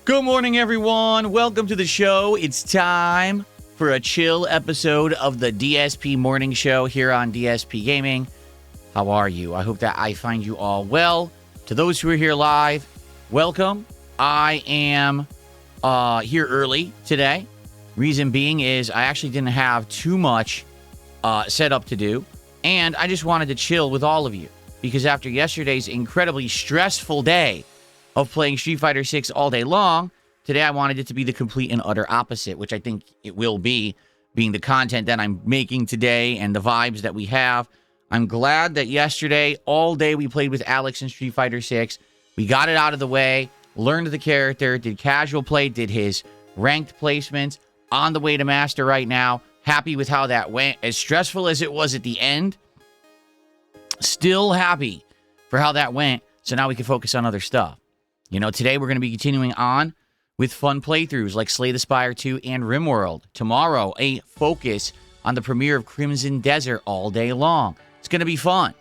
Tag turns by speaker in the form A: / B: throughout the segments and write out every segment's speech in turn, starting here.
A: Good morning, everyone. Welcome to the show. It's time for a chill episode of the DSP Morning Show here on DSP Gaming. How are you? I hope that I find you all well. To those who are here live, welcome. I am here early today. Reason being is I actually didn't have too much set up to do, and I just wanted to chill with all of you because after yesterday's incredibly stressful day of playing Street Fighter 6 all day long, today I wanted it to be the complete and utter opposite, which I think it will be, being the content that I'm making today and the vibes that we have. I'm glad that yesterday, all day, we played with Alex in Street Fighter 6. We got it out of the way, learned the character, did casual play, did his ranked placements, on the way to Master right now. Happy with how that went. As stressful as it was at the end, still happy for how that went, so now we can focus on other stuff. You know, today we're going to be continuing on with fun playthroughs like Slay the Spire 2 and RimWorld. Tomorrow, a focus on the premiere of Crimson Desert all day long. It's going to be fun.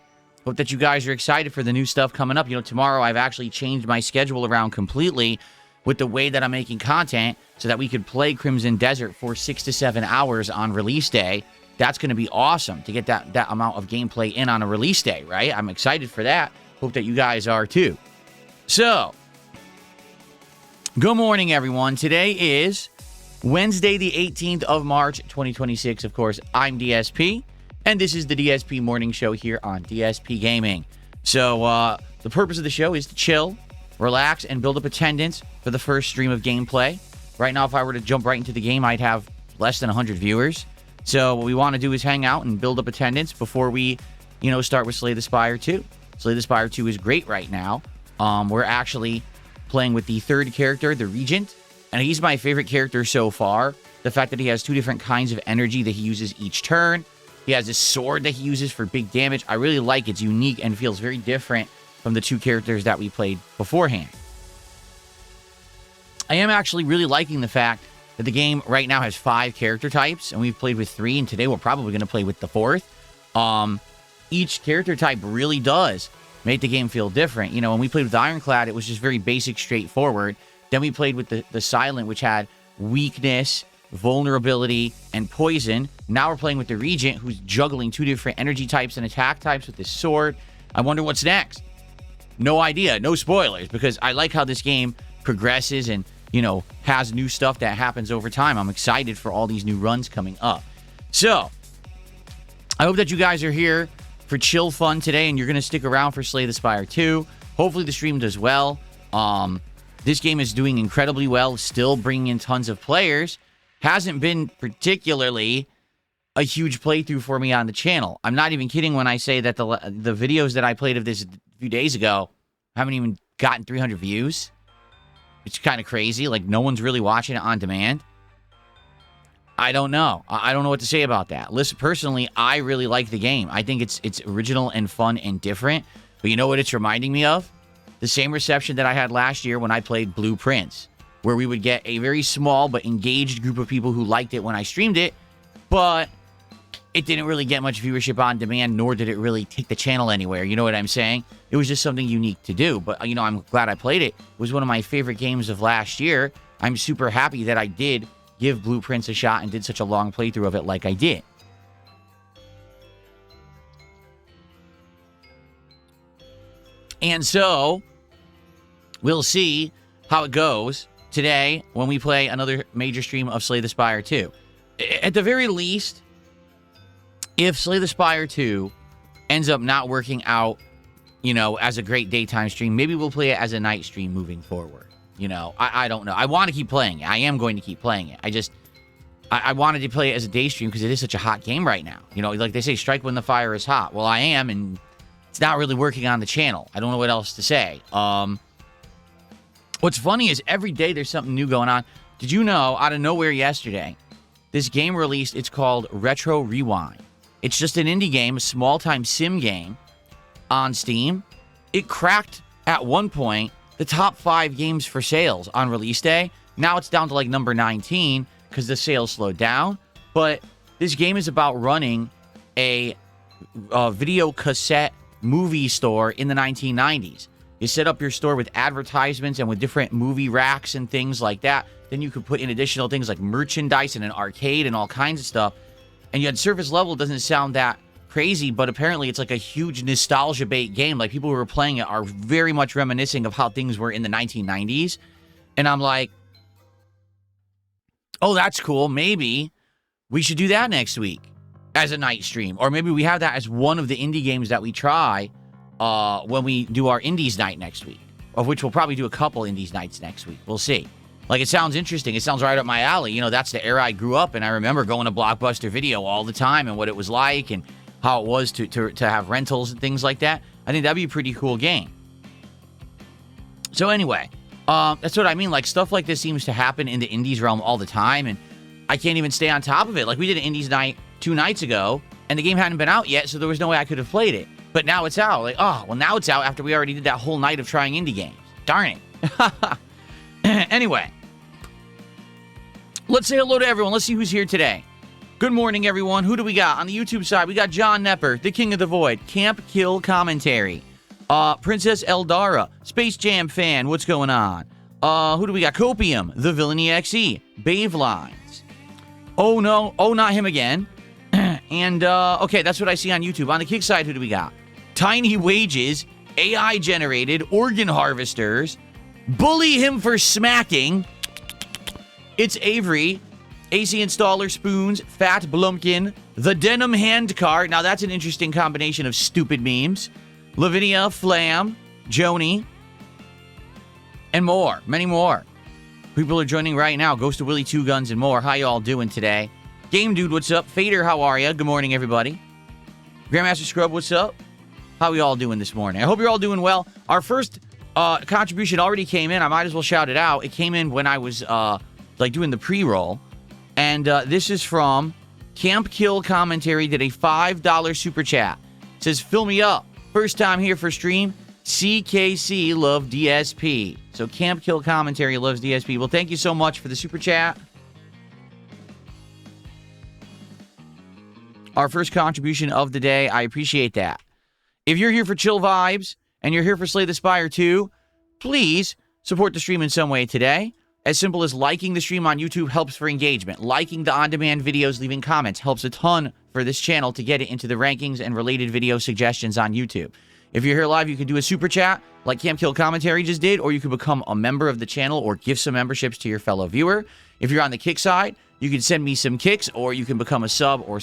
A: Hope that you guys are excited for the new stuff coming up. You know, tomorrow I've actually changed my schedule around completely with the way that I'm making content so that we could play Crimson Desert for 6 to 7 hours on release day. That's going to be awesome to get that amount of gameplay in on a release day, right? I'm excited for that. Hope that you guys are too. So, good morning, everyone. Today is Wednesday, the 18th of March, 2026. Of course, I'm DSP, and this is the DSP Morning Show here on DSP Gaming. So, the purpose of the show is to chill, relax, and build up attendance for the first stream of gameplay. Right now, if I were to jump right into the game, I'd have less than 100 viewers. So, what we want to do is hang out and build up attendance before we, start with Slay the Spire 2. Slay the Spire 2 is great right now. We're actually playing with the third character, the Regent, and he's my favorite character so far. The fact that he has two different kinds of energy that he uses each turn. He has this sword that he uses for big damage. I really like it. It's unique and feels very different from the two characters that we played beforehand. I am actually really liking the fact that the game right now has 5 character types, and we've played with 3, and today we're probably going to play with the 4th. Each character type really does make the game feel different. When we played with Ironclad, it was just very basic, straightforward. Then we played with the Silent, which had weakness, vulnerability, and poison. Now we're playing with the Regent, who's juggling 2 different energy types and attack types with his sword. I wonder what's next. No idea. No spoilers, because I like how this game progresses and, has new stuff that happens over time. I'm excited for all these new runs coming up. So, I hope that you guys are here for chill fun today, and you're going to stick around for Slay the Spire 2. Hopefully the stream does well. This game is doing incredibly well, still bringing in tons of players. Hasn't been particularly a huge playthrough for me on the channel. I'm not even kidding when I say that the videos that I played of this a few days ago haven't even gotten 300 views. It's kind of crazy. Like, no one's really watching it on demand. I don't know. I don't know what to say about that. Listen, personally, I really like the game. I think it's original and fun and different. But you know what it's reminding me of? The same reception that I had last year when I played Blue Prince, where we would get a very small but engaged group of people who liked it when I streamed it, but it didn't really get much viewership on demand, nor did it really take the channel anywhere. You know what I'm saying? It was just something unique to do. But, I'm glad I played it. It was one of my favorite games of last year. I'm super happy that I did give Blue Prince a shot and did such a long playthrough of it like I did. And so, we'll see how it goes today when we play another major stream of Slay the Spire 2. At the very least, if Slay the Spire 2 ends up not working out, as a great daytime stream, maybe we'll play it as a night stream moving forward. I don't know. I want to keep playing it. I am going to keep playing it. I wanted to play it as a day stream because it is such a hot game right now. Like they say, strike when the fire is hot. Well, I am, and it's not really working on the channel. I don't know what else to say. What's funny is every day there's something new going on. Did you know, out of nowhere yesterday, this game released, it's called Retro Rewind. It's just an indie game, a small-time sim game on Steam. It cracked, at one point, the top 5 games for sales on release day. Now it's down to like number 19 because the sales slowed down. But this game is about running a video cassette movie store in the 1990s. You set up your store with advertisements and with different movie racks and things like that. Then you could put in additional things like merchandise and an arcade and all kinds of stuff. And you had surface level. Doesn't sound that crazy, but apparently it's like a huge nostalgia bait game. Like, people who are playing it are very much reminiscing of how things were in the 1990s. And I'm like, oh, that's cool. Maybe we should do that next week as a night stream. Or maybe we have that as one of the indie games that we try when we do our indies night next week, of which we'll probably do a couple indies nights next week. We'll see. Like, it sounds interesting. It sounds right up my alley. You know, that's the era I grew up in. I remember going to Blockbuster Video all the time and what it was like and how it was to have rentals and things like that. I think that'd be a pretty cool game. So anyway, that's what I mean. Like, stuff like this seems to happen in the indies realm all the time, and I can't even stay on top of it. Like, we did an indies night 2 nights ago, and the game hadn't been out yet, so there was no way I could have played it. But now it's out. Like, oh, well, now it's out after we already did that whole night of trying indie games. Darn it. Anyway, let's say hello to everyone. Let's see who's here today. Good morning, everyone. Who do we got? On the YouTube side, we got John Nepper, the King of the Void, Camp Kill Commentary, Princess Eldara, Space Jam fan, what's going on? Who do we got? Copium, The Villainy XE, Bave Lines. Oh, no. Oh, not him again. And, okay, that's what I see on YouTube. On the Kick side, who do we got? Tiny Wages, AI-generated, Organ Harvesters, Bully Him for Smacking. It's Avery, AC Installer Spoons, Fat Blumpkin, The Denim Handcart. Now, that's an interesting combination of stupid memes. Lavinia, Flam, Joni, and more. Many more. People are joining right now. Ghost of Willie, Two Guns, and more. How y'all doing today? Game Dude, what's up? Fader, how are ya? Good morning, everybody. Grandmaster Scrub, what's up? How we all doing this morning? I hope you're all doing well. Our first contribution already came in. I might as well shout it out. It came in when I was doing the pre-roll. And this is from Camp Kill Commentary. Did a $5 super chat. It says, fill me up. First time here for stream. CKC love DSP. So Camp Kill Commentary loves DSP. Well, thank you so much for the super chat. Our first contribution of the day. I appreciate that. If you're here for chill vibes and you're here for Slay the Spire 2, please support the stream in some way today. As simple as liking the stream on YouTube helps for engagement. Liking the on-demand videos, leaving comments helps a ton for this channel to get it into the rankings and related video suggestions on YouTube. If you're here live, you can do a super chat like Camp Kill Commentary just did, or you can become a member of the channel or give some memberships to your fellow viewer. If you're on the Kick side, you can send me some kicks, or you can become a sub or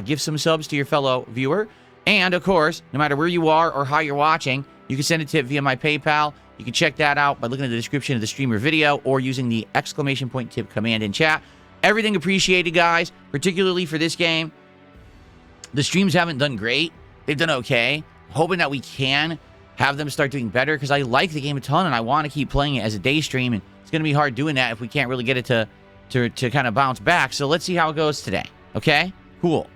A: give some subs to your fellow viewer. And, of course, no matter where you are or how you're watching, you can send a tip via my PayPal. You can check that out by looking at the description of the streamer video or using the ! Tip command in chat. Everything appreciated, guys, particularly for this game. The streams haven't done great. They've done okay. Hoping that we can have them start doing better because I like the game a ton and I want to keep playing it as a day stream. And it's going to be hard doing that if we can't really get it to kind of bounce back. So let's see how it goes today. Okay? Cool.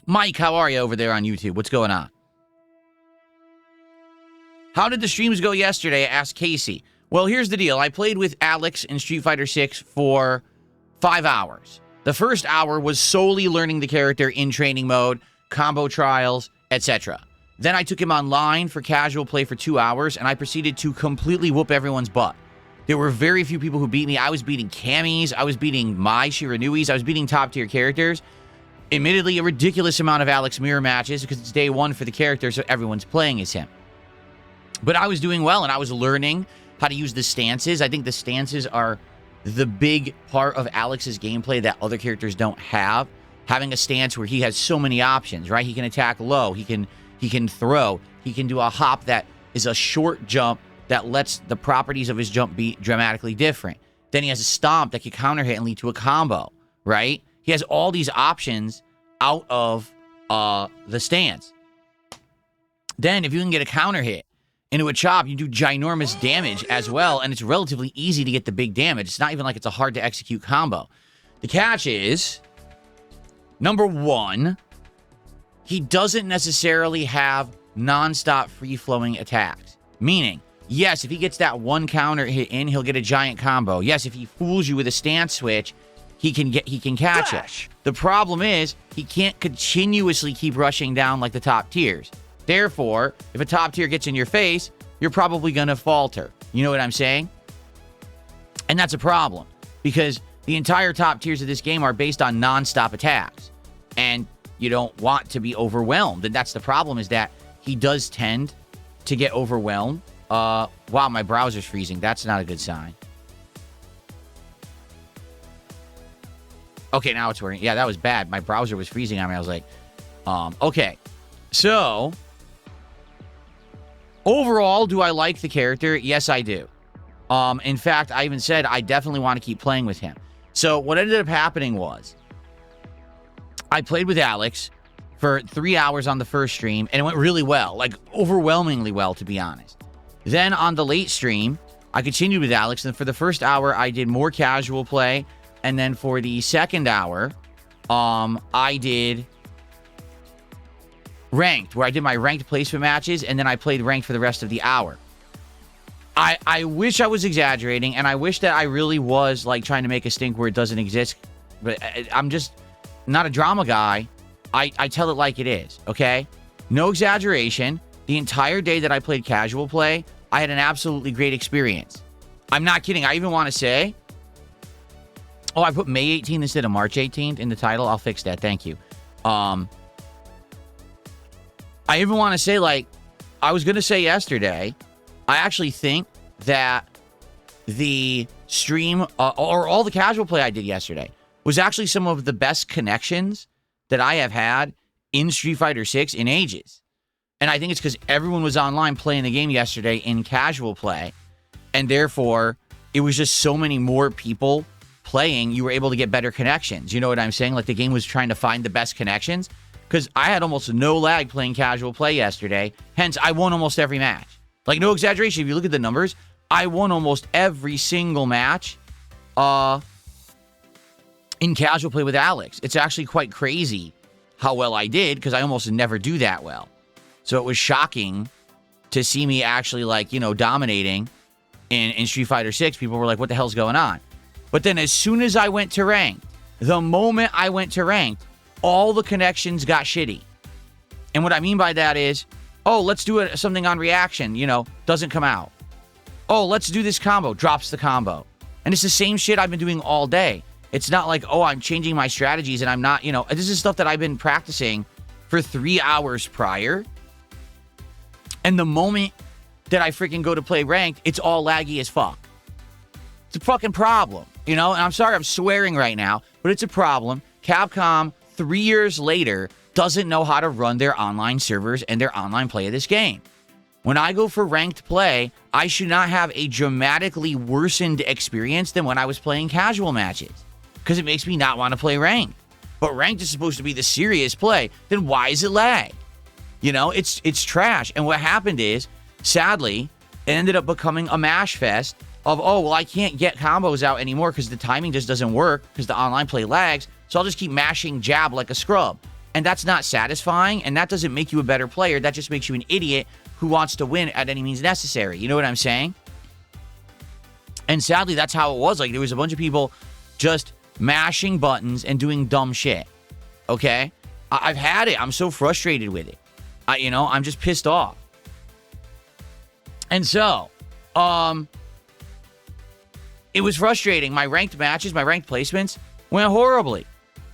A: Mike, how are you over there on YouTube? What's going on? How did the streams go yesterday? Asked Casey. Well, here's the deal. I played with Alex in Street Fighter 6 for 5 hours. The first hour was solely learning the character in training mode, combo trials, etc. Then I took him online for casual play for 2 hours, and I proceeded to completely whoop everyone's butt. There were very few people who beat me. I was beating Camis, I was beating Mai Shiranuis, I was beating top-tier characters. Admittedly, a ridiculous amount of Alex mirror matches because it's day one for the character, so everyone's playing as him. But I was doing well, and I was learning how to use the stances. I think the stances are the big part of Alex's gameplay that other characters don't have. Having a stance where he has so many options, right? He can attack low, he can throw, he can do a hop that is a short jump that lets the properties of his jump be dramatically different. Then he has a stomp that can counter hit and lead to a combo, right? He has all these options out of the stance. Then if you can get a counter hit into a chop, you do ginormous damage as well, and it's relatively easy to get the big damage. It's not even like it's a hard-to-execute combo. The catch is, number one, he doesn't necessarily have non-stop free-flowing attacks. Meaning, yes, if he gets that one counter hit in, he'll get a giant combo. Yes, if he fools you with a stance switch, he can catch it. The problem is he can't continuously keep rushing down like the top tiers. Therefore, if a top tier gets in your face, you're probably going to falter. You know what I'm saying? And that's a problem because the entire top tiers of this game are based on non-stop attacks. And you don't want to be overwhelmed. And that's the problem, is that he does tend to get overwhelmed. Wow, my browser's freezing. That's not a good sign. Okay, now it's working. Yeah, that was bad. My browser was freezing on me. I was like, okay. So, overall, do I like the character? Yes, I do. In fact, I even said I definitely want to keep playing with him. So, what ended up happening was, I played with Alex for 3 hours on the first stream, and it went really well. Like, overwhelmingly well, to be honest. Then, on the late stream, I continued with Alex, and for the first hour, I did more casual play. And then for the second hour, I did ranked, where I did my ranked placement matches, and then I played ranked for the rest of the hour. I wish I was exaggerating, and I wish that I really was, like, trying to make a stink where it doesn't exist. But I'm just not a drama guy. I tell it like it is, okay? No exaggeration. The entire day that I played casual play, I had an absolutely great experience. I'm not kidding. I even want to say... Oh, I put May 18th instead of March 18th in the title. I'll fix that. Thank you. I even want to say, like, I was going to say yesterday, I actually think that the stream, or all the casual play I did yesterday, was actually some of the best connections that I have had in Street Fighter 6 in ages. And I think it's because everyone was online playing the game yesterday in casual play, and therefore, it was just so many more people playing, you were able to get better connections. You know what I'm saying? Like, the game was trying to find the best connections, because I had almost no lag playing casual play yesterday. Hence, I won almost every match. Like, no exaggeration. If you look at the numbers, I won almost every single match in casual play with Alex. It's actually quite crazy how well I did, because I almost never do that well. So it was shocking to see me actually, like, you know, dominating in Street Fighter 6. People were like, what the hell's going on? But then as soon as I went to ranked, the moment I went to ranked, all the connections got shitty. And what I mean by that is, oh, let's do something on reaction, you know, doesn't come out. Oh, let's do this combo, drops the combo. And it's the same shit I've been doing all day. It's not like, oh, I'm changing my strategies and I'm not, you know, this is stuff that I've been practicing for 3 hours prior. And the moment that I freaking go to play ranked, it's all laggy as fuck. It's a fucking problem, you know? And I'm sorry I'm swearing right now, but it's a problem. Capcom, 3 years later, doesn't know how to run their online servers and their online play of this game. When I go for ranked play, I should not have a dramatically worsened experience than when I was playing casual matches, because it makes me not want to play ranked. But ranked is supposed to be the serious play. Then why is it lag? You know, it's trash. And what happened is, sadly, it ended up becoming a mash fest of, oh, well, I can't get combos out anymore because the timing just doesn't work because the online play lags, so I'll just keep mashing jab like a scrub. And that's not satisfying, and that doesn't make you a better player. That just makes you an idiot who wants to win at any means necessary. You know what I'm saying? And sadly, that's how it was. Like, there was a bunch of people just mashing buttons and doing dumb shit. Okay? I've had it. I'm so frustrated with it. You know, I'm just pissed off. And so, it was frustrating. My ranked matches, my ranked placements went horribly.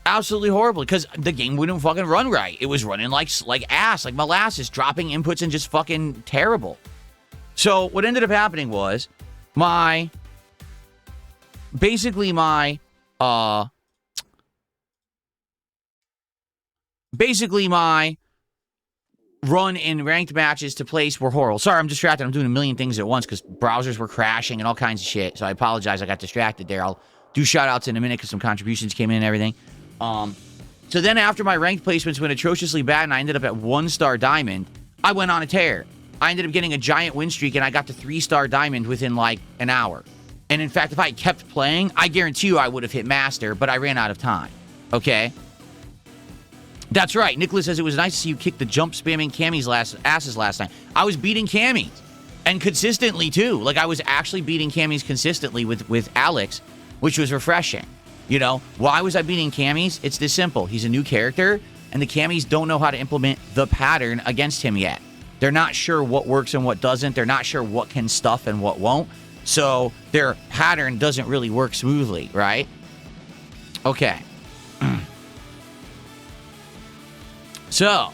A: Absolutely horribly, because the game wouldn't fucking run right. It was running like ass, like molasses, dropping inputs and just fucking terrible. So what ended up happening was my run in ranked matches to place were horrible. Sorry, I'm distracted. I'm doing a million things at once because browsers were crashing and all kinds of shit. So I apologize. I got distracted there. I'll do shout-outs in a minute because some contributions came in and everything. So then after my ranked placements went atrociously bad and I ended up at 1-star diamond, I went on a tear. I ended up getting a giant win streak and I got to 3-star diamond within like an hour. And in fact, if I had kept playing, I guarantee you I would have hit master, but I ran out of time. Okay? That's right. Nicholas says it was nice to see you kick the jump spamming Cammy's asses last night. I was beating Cammy's. And consistently, too. Like, I was actually beating Cammy's consistently with Alex, which was refreshing. You know, why was I beating Cammys? It's this simple. He's a new character, and the Cammys don't know how to implement the pattern against him yet. They're not sure what works and what doesn't. They're not sure what can stuff and what won't. So their pattern doesn't really work smoothly, right? Okay. So,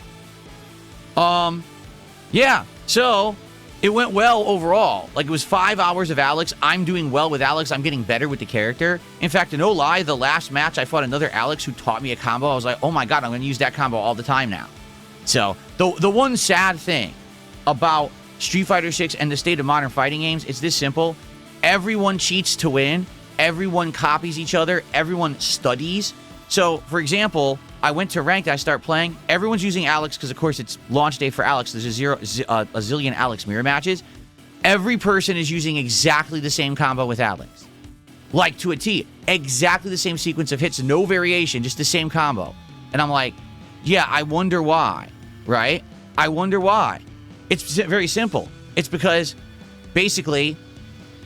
A: yeah. So it went well overall. Like, it was 5 hours of Alex. I'm doing well with Alex. I'm getting better with the character. In fact, no lie, the last match I fought another Alex who taught me a combo. I was like, oh my God, I'm going to use that combo all the time now. So the one sad thing about Street Fighter 6 and the state of modern fighting games, it's this simple. Everyone cheats to win. Everyone copies each other. Everyone studies. So, for example, I went to ranked. I start playing. Everyone's using Alex because, of course, it's launch day for Alex. There's a zillion Alex mirror matches. Every person is using exactly the same combo with Alex. Like, to a T. Exactly the same sequence of hits. No variation. Just the same combo. And I'm like, yeah, I wonder why. Right? I wonder why. It's very simple. It's because, basically,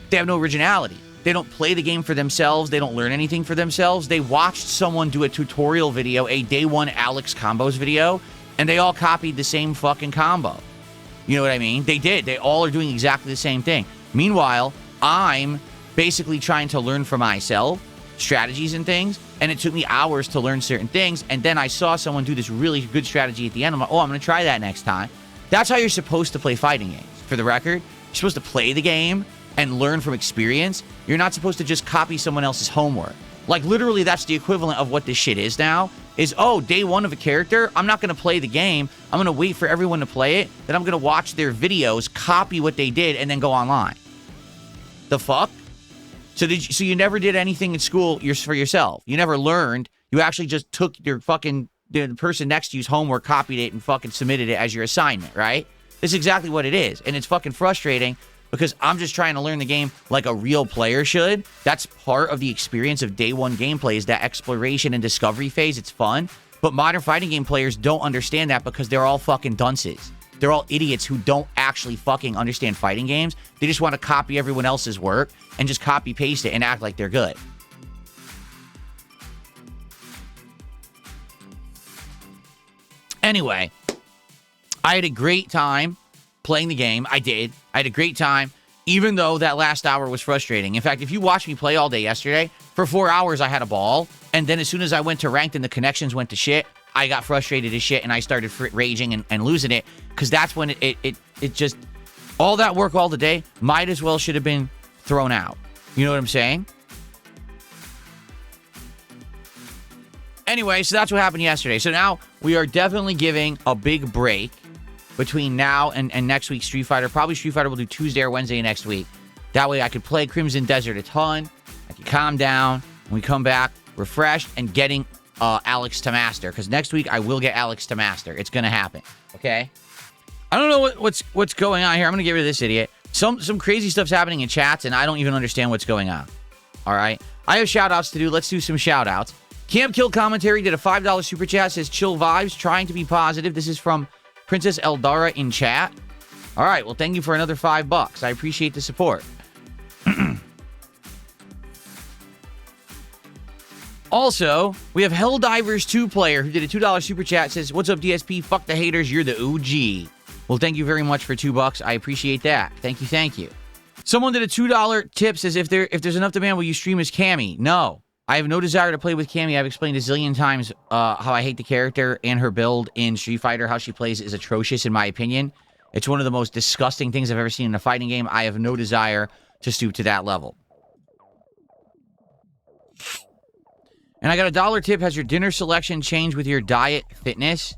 A: they have no originality. They don't play the game for themselves. They don't learn anything for themselves. They watched someone do a tutorial video, a day one Alex combos video, and they all copied the same fucking combo. You know what I mean? They did. They all are doing exactly the same thing. Meanwhile, I'm basically trying to learn for myself strategies and things, and it took me hours to learn certain things, and then I saw someone do this really good strategy at the end. I'm like, oh, I'm going to try that next time. That's how you're supposed to play fighting games, for the record. You're supposed to play the game and learn from experience. You're not supposed to just copy someone else's homework. Like, literally, that's the equivalent of what this shit is now. Is, oh, day one of a character, I'm not going to play the game. I'm going to wait for everyone to play it. Then I'm going to watch their videos, copy what they did, and then go online. The fuck? So you never did anything in school for yourself. You never learned. You actually just took your fucking, the person next to you's homework, copied it, and fucking submitted it as your assignment, right? This is exactly what it is. And it's fucking frustrating because I'm just trying to learn the game like a real player should. That's part of the experience of day one gameplay, is that exploration and discovery phase. It's fun. But modern fighting game players don't understand that because they're all fucking dunces. They're all idiots who don't actually fucking understand fighting games. They just want to copy everyone else's work and just copy paste it and act like they're good. Anyway, I had a great time playing the game. I did. I had a great time, even though that last hour was frustrating. In fact, if you watched me play all day yesterday, for 4 hours I had a ball, and then as soon as I went to ranked and the connections went to shit, I got frustrated as shit, and I started raging and losing it, because that's when it just, all that work all the day might as well should have been thrown out. You know what I'm saying? Anyway, so that's what happened yesterday. So now we are definitely giving a big break between now and next week's Street Fighter. Probably Street Fighter will do Tuesday or Wednesday next week. That way I could play Crimson Desert a ton. I can calm down. When we come back, refreshed and getting Alex to master. Because next week I will get Alex to master. It's going to happen. Okay? I don't know what's going on here. I'm going to get rid of this idiot. Some crazy stuff's happening in chats, and I don't even understand what's going on. All right? I have shout-outs to do. Let's do some shout-outs. Camp Kill Commentary did a $5 super chat. Says, chill vibes, trying to be positive. This is from Princess Eldara in chat. All right, well, thank you for another $5. I appreciate the support. Also, we have Helldivers 2 player who did a $2 super chat. Says, what's up, DSP? Fuck the haters. You're the OG. Well, thank you very much for $2. I appreciate that. Thank you, thank you. Someone did a $2 tip. Says, if there's enough demand, will you stream as Cammy? No. I have no desire to play with Cammy. I've explained a zillion times how I hate the character and her build in Street Fighter. How she plays is atrocious, in my opinion. It's one of the most disgusting things I've ever seen in a fighting game. I have no desire to stoop to that level. And I got a $1 tip. Has your dinner selection changed with your diet fitness?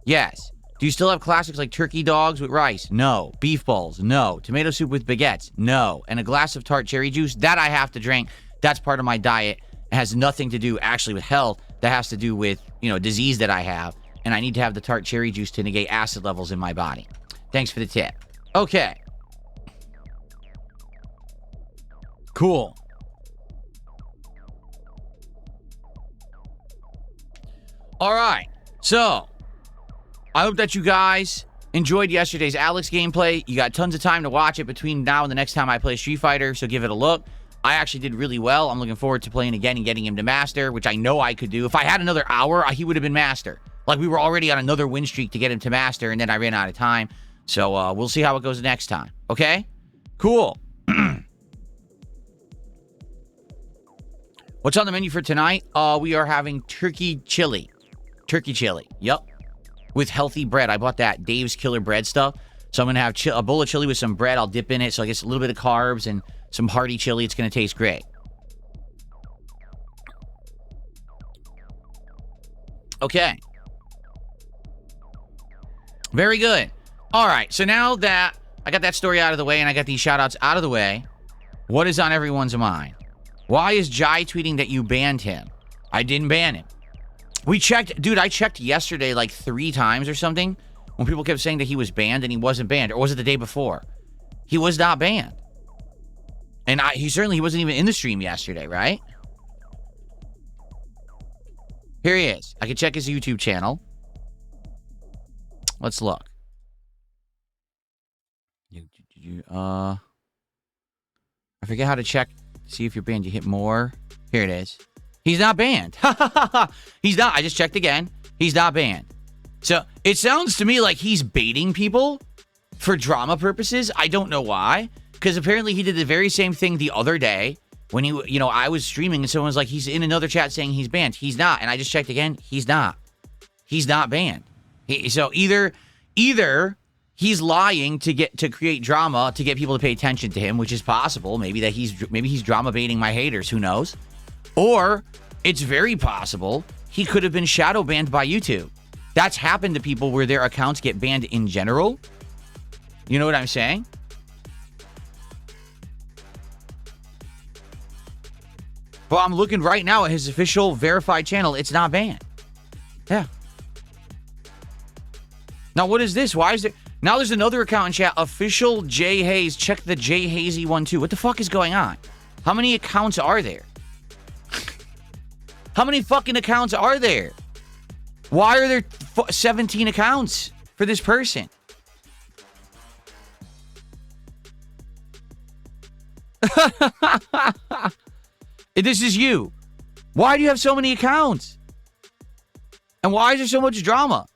A: Yes. Do you still have classics like turkey dogs with rice? No. Beef balls? No. Tomato soup with baguettes? No. And a glass of tart cherry juice? That I have to drink. That's part of my diet. It has nothing to do actually with health. That has to do with, disease that I have. And I need to have the tart cherry juice to negate acid levels in my body. Thanks for the tip. Okay. Cool. All right. So, I hope that you guys enjoyed yesterday's Alex gameplay. You got tons of time to watch it between now and the next time I play Street Fighter, so give it a look. I actually did really well. I'm looking forward to playing again and getting him to master, which I know I could do. If I had another hour, he would have been master. Like, we were already on another win streak to get him to master, and then I ran out of time. So, we'll see how it goes next time. Okay? Cool. What's on the menu for tonight? We are having turkey chili. Turkey chili. Yep. With healthy bread. I bought that Dave's Killer Bread stuff. So I'm going to have a bowl of chili with some bread. I'll dip in it, so I guess a little bit of carbs and some hearty chili. It's going to taste great. Okay. Very good. All right. So now that I got that story out of the way and I got these shout-outs out of the way, what is on everyone's mind? Why is Jai tweeting that you banned him? I didn't ban him. We checked. Dude, I checked yesterday like 3 times or something when people kept saying that he was banned and he wasn't banned. Or was it the day before? He was not banned. And he wasn't even in the stream yesterday, right? Here he is. I can check his YouTube channel. Let's look. I forget how to check. See if you're banned. You hit more. Here it is. He's not banned. He's not. I just checked again. He's not banned. So it sounds to me like he's baiting people for drama purposes. I don't know why. Because apparently he did the very same thing the other day when I was streaming and someone was like, he's in another chat saying he's banned. He's not. And I just checked again. He's not. He's not banned. So either he's lying to create drama to get people to pay attention to him, which is possible. Maybe he's drama baiting my haters. Who knows? Or it's very possible he could have been shadow banned by YouTube. That's happened to people where their accounts get banned in general. You know what I'm saying? But I'm looking right now at his official verified channel. It's not banned. Yeah. Now, what is this? Why is there... Now there's another account in chat. Official J Hayes. Check the J Hazy one too. What the fuck is going on? How many accounts are there? How many fucking accounts are there? Why are there 17 accounts for this person? This is you. Why do you have so many accounts? And why is there so much drama?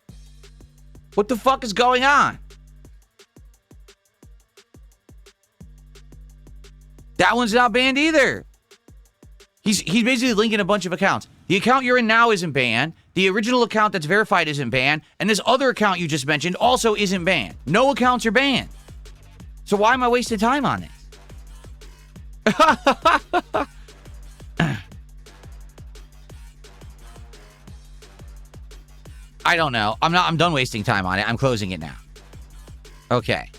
A: What the fuck is going on? That one's not banned either. He's basically linking a bunch of accounts. The account you're in now isn't banned. The original account that's verified isn't banned. And this other account you just mentioned also isn't banned. No accounts are banned. So why am I wasting time on this? I don't know. I'm done wasting time on it. I'm closing it now. Okay.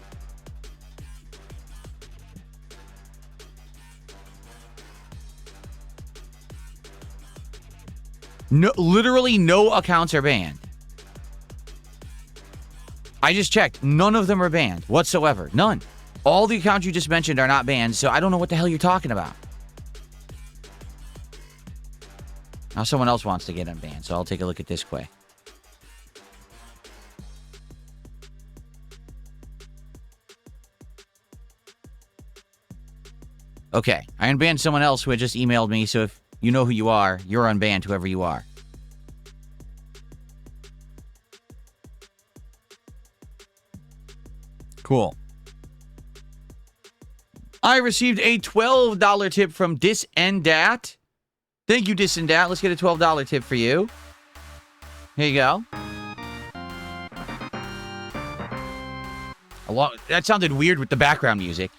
A: No, literally no accounts are banned. I just checked. None of them are banned whatsoever. None. All the accounts you just mentioned are not banned, so I don't know what the hell you're talking about. Now someone else wants to get unbanned, so I'll take a look at this quick. Okay, I unbanned someone else who had just emailed me, so if you know who you are, you're unbanned, whoever you are. Cool. I received a $12 tip from Disendat. Thank you, Disendat. Let's get a $12 tip for you. Here you go. That sounded weird with the background music.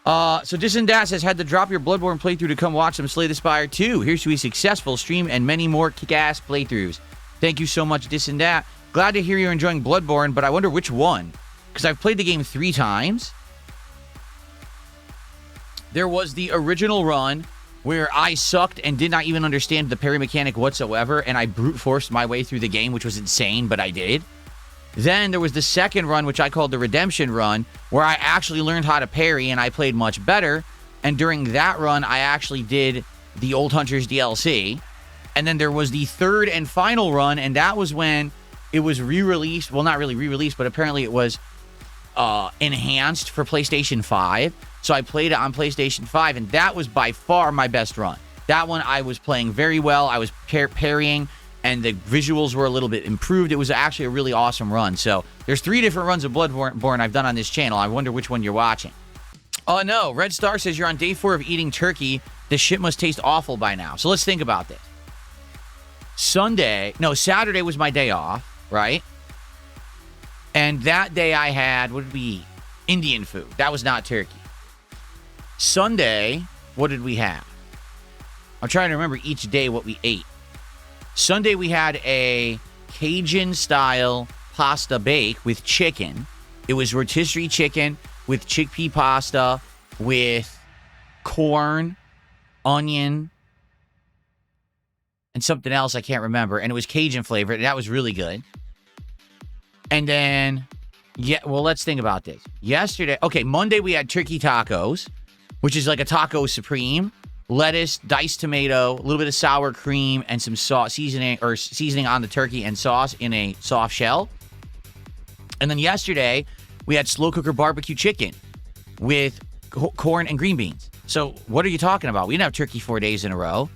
A: So Disendat says, had to drop your Bloodborne playthrough to come watch some Slay the Spire 2. Here's to a successful stream and many more kick-ass playthroughs. Thank you so much, Disendat. Glad to hear you're enjoying Bloodborne, but I wonder which one. Because I've played the game 3 times. There was the original run where I sucked and did not even understand the parry mechanic whatsoever, and I brute forced my way through the game, which was insane, but I did. Then there was the second run, which I called the Redemption run, where I actually learned how to parry and I played much better. And during that run, I actually did the Old Hunters DLC. And then there was the third and final run, and that was when it was re-released. Well, not really re-released, but apparently it was enhanced for PlayStation 5, So I played it on PlayStation 5, and that was by far my best run. That one I was playing very well. I was parrying, and the visuals were a little bit improved. It was actually a really awesome run. So there's 3 different runs of Bloodborne I've done on this channel. I wonder which one you're watching. Oh, no. Red Star says you're on day 4 of eating turkey. This shit must taste awful by now. So let's think about this. Saturday was my day off, right? And that day I had, what did we eat? Indian food. That was not turkey. Sunday, what did we have? I'm trying to remember each day what we ate. Sunday, we had a Cajun-style pasta bake with chicken. It was rotisserie chicken with chickpea pasta, with corn, onion, and something else I can't remember. And it was Cajun flavored, and that was really good. And then, let's think about this. Monday we had turkey tacos, which is like a taco supreme. Lettuce, diced tomato, a little bit of sour cream, and some sauce seasoning on the turkey and sauce in a soft shell. And then yesterday, we had slow cooker barbecue chicken with corn and green beans. So what are you talking about? We didn't have turkey 4 days in a row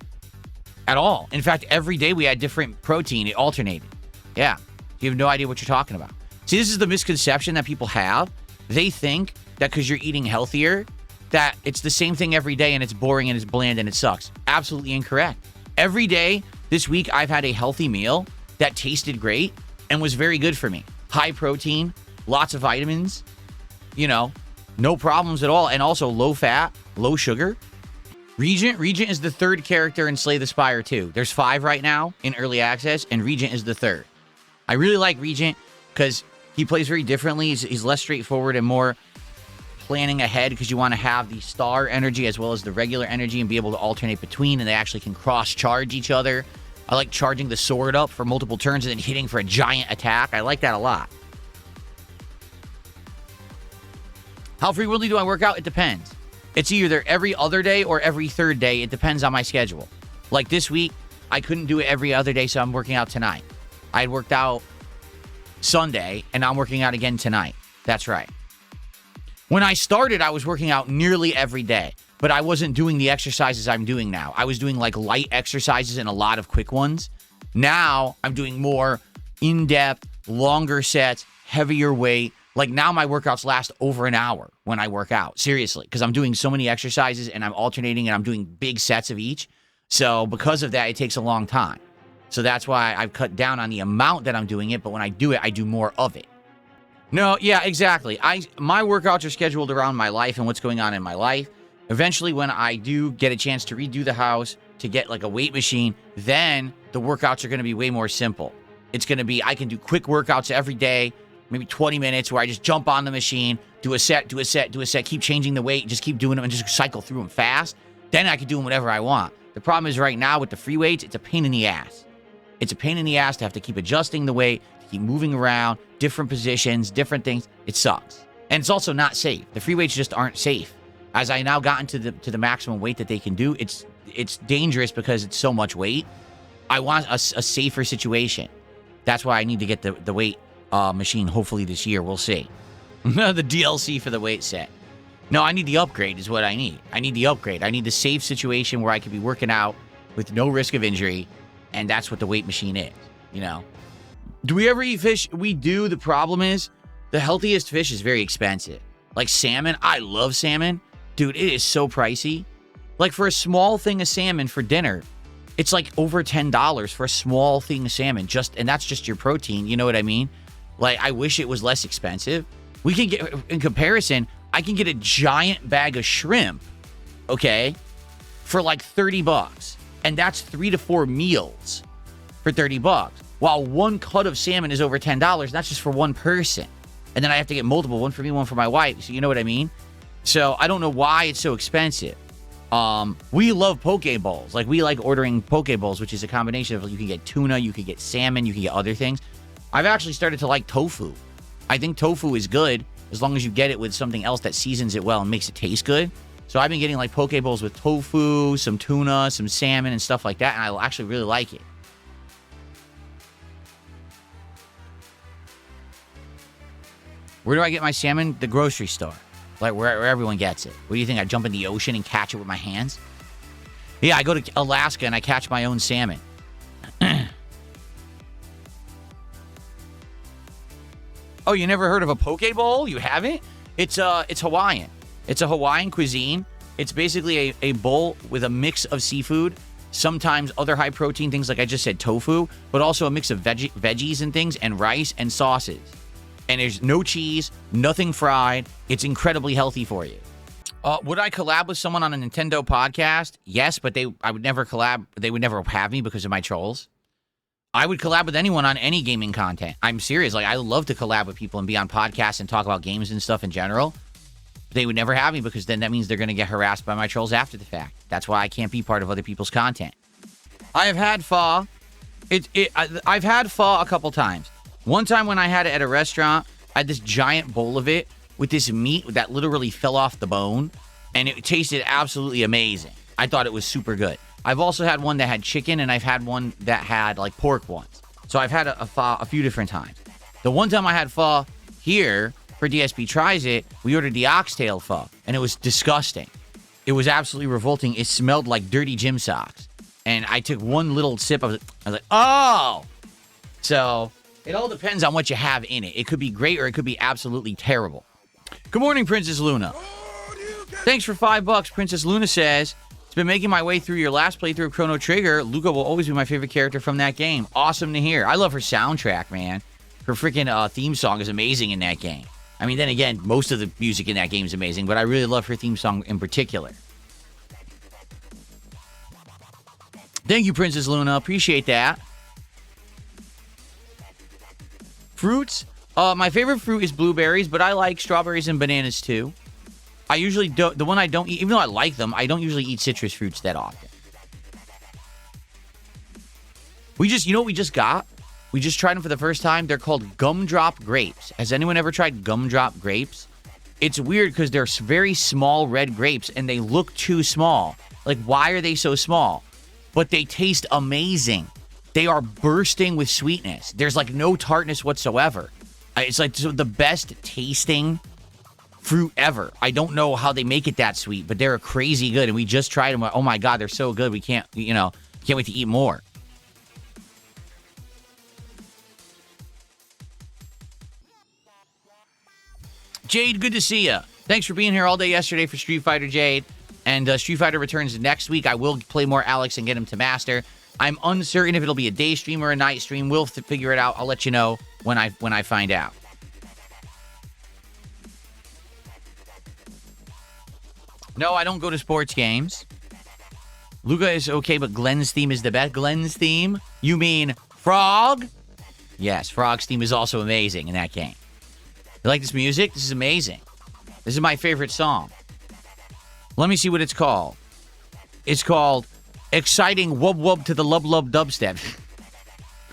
A: at all. In fact, every day we had different protein. It alternated. Yeah. You have no idea what you're talking about. See, this is the misconception that people have. They think that because you're eating healthier, that it's the same thing every day and it's boring and it's bland and it sucks. Absolutely incorrect. Every day this week, I've had a healthy meal that tasted great and was very good for me. High protein, lots of vitamins, no problems at all. And also low fat, low sugar. Regent is the 3rd character in Slay the Spire 2. There's 5 right now in early access, and Regent is the 3rd. I really like Regent because he plays very differently. He's less straightforward and more planning ahead because you want to have the star energy as well as the regular energy and be able to alternate between, and they actually can cross-charge each other. I like charging the sword up for multiple turns and then hitting for a giant attack. I like that a lot. How frequently do I work out? It depends. It's either every other day or every 3rd day. It depends on my schedule. Like this week, I couldn't do it every other day, so I'm working out tonight. I had worked out Sunday, and I'm working out again tonight. That's right. When I started, I was working out nearly every day, but I wasn't doing the exercises I'm doing now. I was doing like light exercises and a lot of quick ones. Now I'm doing more in-depth, longer sets, heavier weight. Like now my workouts last over an hour when I work out. Seriously, because I'm doing so many exercises and I'm alternating and I'm doing big sets of each. So because of that, it takes a long time. So that's why I've cut down on the amount that I'm doing it. But when I do it, I do more of it. No, yeah, exactly. My workouts are scheduled around my life and what's going on in my life. Eventually, when I do get a chance to redo the house, to get like a weight machine, then the workouts are going to be way more simple. It's going to be, I can do quick workouts every day, maybe 20 minutes where I just jump on the machine, do a set, keep changing the weight, just keep doing them and just cycle through them fast. Then I can do them whatever I want. The problem is right now with the free weights, it's a pain in the ass. It's a pain in the ass to have to keep adjusting the weight, to keep moving around, different positions, different things. It sucks. And it's also not safe. The free weights just aren't safe. As I now gotten to the maximum weight that they can do, it's dangerous because it's so much weight. I want a safer situation. That's why I need to get the weight machine hopefully this year. We'll see. The DLC for the weight set. No, I need the upgrade is what I need. I need the upgrade. I need the safe situation where I can be working out with no risk of injury. And that's what the weight machine is, Do we ever eat fish? We do. The problem is the healthiest fish is very expensive. Like salmon. I love salmon. Dude, it is so pricey. Like for a small thing of salmon for dinner, it's like over $10 for a small thing of salmon. And that's just your protein. You know what I mean? Like, I wish it was less expensive. We can get, in comparison, I can get a giant bag of shrimp, okay, for like $30. And that's 3 to 4 meals for $30. While one cut of salmon is over $10, that's just for one person. And then I have to get multiple, one for me, one for my wife. So you know what I mean? So I don't know why it's so expensive. We love poke bowls. Like we like ordering poke bowls, which is a combination of you can get tuna, you can get salmon, you can get other things. I've actually started to like tofu. I think tofu is good as long as you get it with something else that seasons it well and makes it taste good. So I've been getting like poke bowls with tofu, some tuna, some salmon and stuff like that. And I actually really like it. Where do I get my salmon? The grocery store. Like where everyone gets it. What do you think? I jump in the ocean and catch it with my hands? Yeah, I go to Alaska and I catch my own salmon. Oh, you never heard of a poke bowl? You haven't? It's Hawaiian. It's a Hawaiian cuisine. It's basically a bowl with a mix of seafood, sometimes other high protein things like I just said, tofu, but also a mix of veggies and things, and rice and sauces. And there's no cheese, nothing fried. It's incredibly healthy for you. Would I collab with someone on a Nintendo podcast? Yes, but I would never collab. They would never have me because of my trolls. I would collab with anyone on any gaming content. I'm serious. Like, I love to collab with people and be on podcasts and talk about games and stuff in general. They would never have me because then that means they're going to get harassed by my trolls after the fact. That's why I can't be part of other people's content. I have had pho. I've had pho a couple times. One time when I had it at a restaurant, I had this giant bowl of it with this meat that literally fell off the bone, and it tasted absolutely amazing. I thought it was super good. I've also had one that had chicken, and I've had one that had, like, pork ones. So I've had a pho a few different times. The one time I had pho here for DSP Tries It, we ordered the oxtail pho, and it was disgusting. It was absolutely revolting. It smelled like dirty gym socks. And I took one little sip. I was like, oh! So it all depends on what you have in it. It could be great or it could be absolutely terrible. Good morning, Princess Luna. Thanks for $5. Princess Luna says, it's been making my way through your last playthrough of Chrono Trigger. Luca will always be my favorite character from that game. Awesome to hear. I love her soundtrack, man. Her freaking theme song is amazing in that game. I mean, then again, most of the music in that game is amazing, but I really love her theme song in particular. Thank you, Princess Luna. Appreciate that. Fruits. My favorite fruit is blueberries, but I like strawberries and bananas too. I usually don't. The one I don't eat, even though I like them, I don't usually eat citrus fruits that often. You know what we just got? We just tried them for the first time. They're called gumdrop grapes. Has anyone ever tried gumdrop grapes? It's weird because they're very small red grapes and they look too small. Like, why are they so small? But they taste amazing. They are bursting with sweetness. There's like no tartness whatsoever. It's like the best tasting fruit ever. I don't know how they make it that sweet, but they're crazy good. And we just tried them. Oh my God, they're so good. We can't wait to eat more. Jade, good to see you. Thanks for being here all day yesterday for Street Fighter, Jade. And Street Fighter returns next week. I will play more Alex and get him to master. I'm uncertain if it'll be a day stream or a night stream. We'll figure it out. I'll let you know when I find out. No, I don't go to sports games. Luca is okay, but Glenn's theme is the best. Glenn's theme? You mean Frog? Yes, Frog's theme is also amazing in that game. You like this music? This is amazing. This is my favorite song. Let me see what it's called. It's called Exciting Wub Wub to the Lub Lub Dubstep.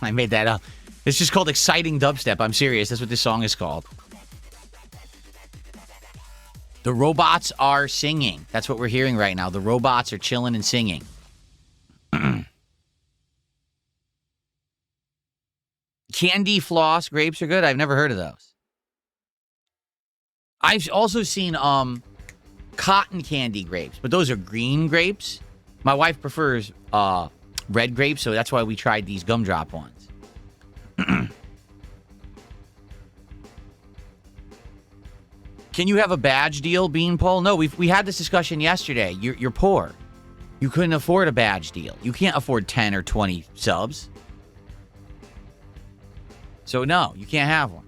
A: I made that up. It's just called Exciting Dubstep. I'm serious. That's what this song is called. The robots are singing. That's what we're hearing right now. The robots are chilling and singing. Candy floss grapes are good. I've never heard of those. I've also seen cotton candy grapes, but those are green grapes. My wife prefers red grapes, so that's why we tried these gumdrop ones. Can you have a badge deal, Beanpole? No, we had this discussion yesterday. You're poor. You couldn't afford a badge deal. You can't afford 10 or 20 subs. So no, you can't have one.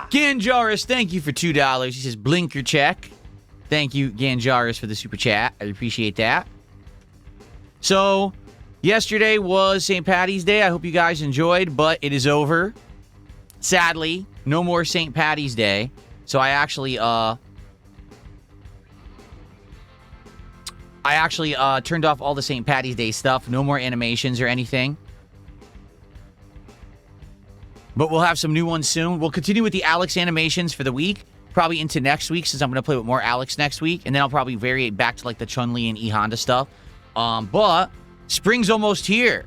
A: Ganjaris, thank you for $2. He says, blink your check. Thank you, Ganjaris, for the super chat. I appreciate that. So, yesterday was St. Paddy's Day. I hope you guys enjoyed, but it is over. Sadly, no more St. Paddy's Day. So I actually turned off all the St. Paddy's Day stuff. No more animations or anything. But we'll have some new ones soon. We'll continue with the Alex animations for the week. Probably into next week, since I'm going to play with more Alex next week. And then I'll probably vary it back to like the Chun-Li and E Honda stuff. But spring's almost here.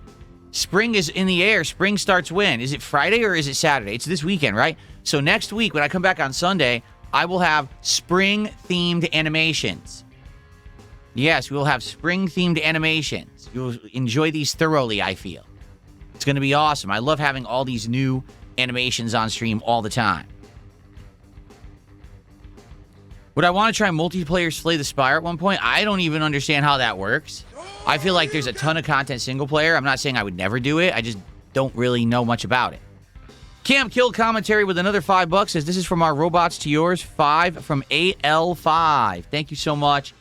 A: Spring is in the air. Spring starts when? Is it Friday or is it Saturday? It's this weekend, right? So next week, when I come back on Sunday, I will have spring-themed animations. Yes, we will have spring-themed animations. You'll enjoy these thoroughly, I feel. It's going to be awesome. I love having all these new animations on stream all the time. Would I want to try multiplayer Slay the Spire at one point? I don't even understand how that works. I feel like there's a ton of content single player. I'm not saying I would never do it. I just don't really know much about it. Camp Kill commentary with another $5 says, this is from our Robots to Yours. 5 from AL5. Thank you so much.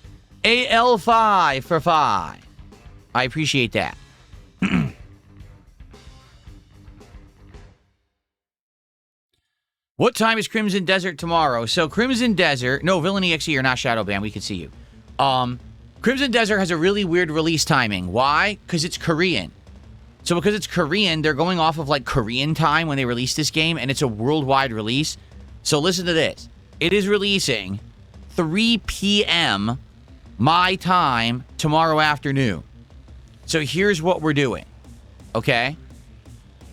A: AL5 for 5. I appreciate that. What time is Crimson Desert tomorrow? So Crimson Desert, no, Villain EXE, you're not Shadowban. We can see you. Crimson Desert has a really weird release timing. Why? Because it's Korean. So because it's Korean, they're going off of like Korean time when they release this game, and it's a worldwide release. So listen to this. It is releasing 3 p.m. my time tomorrow afternoon. So here's what we're doing. Okay?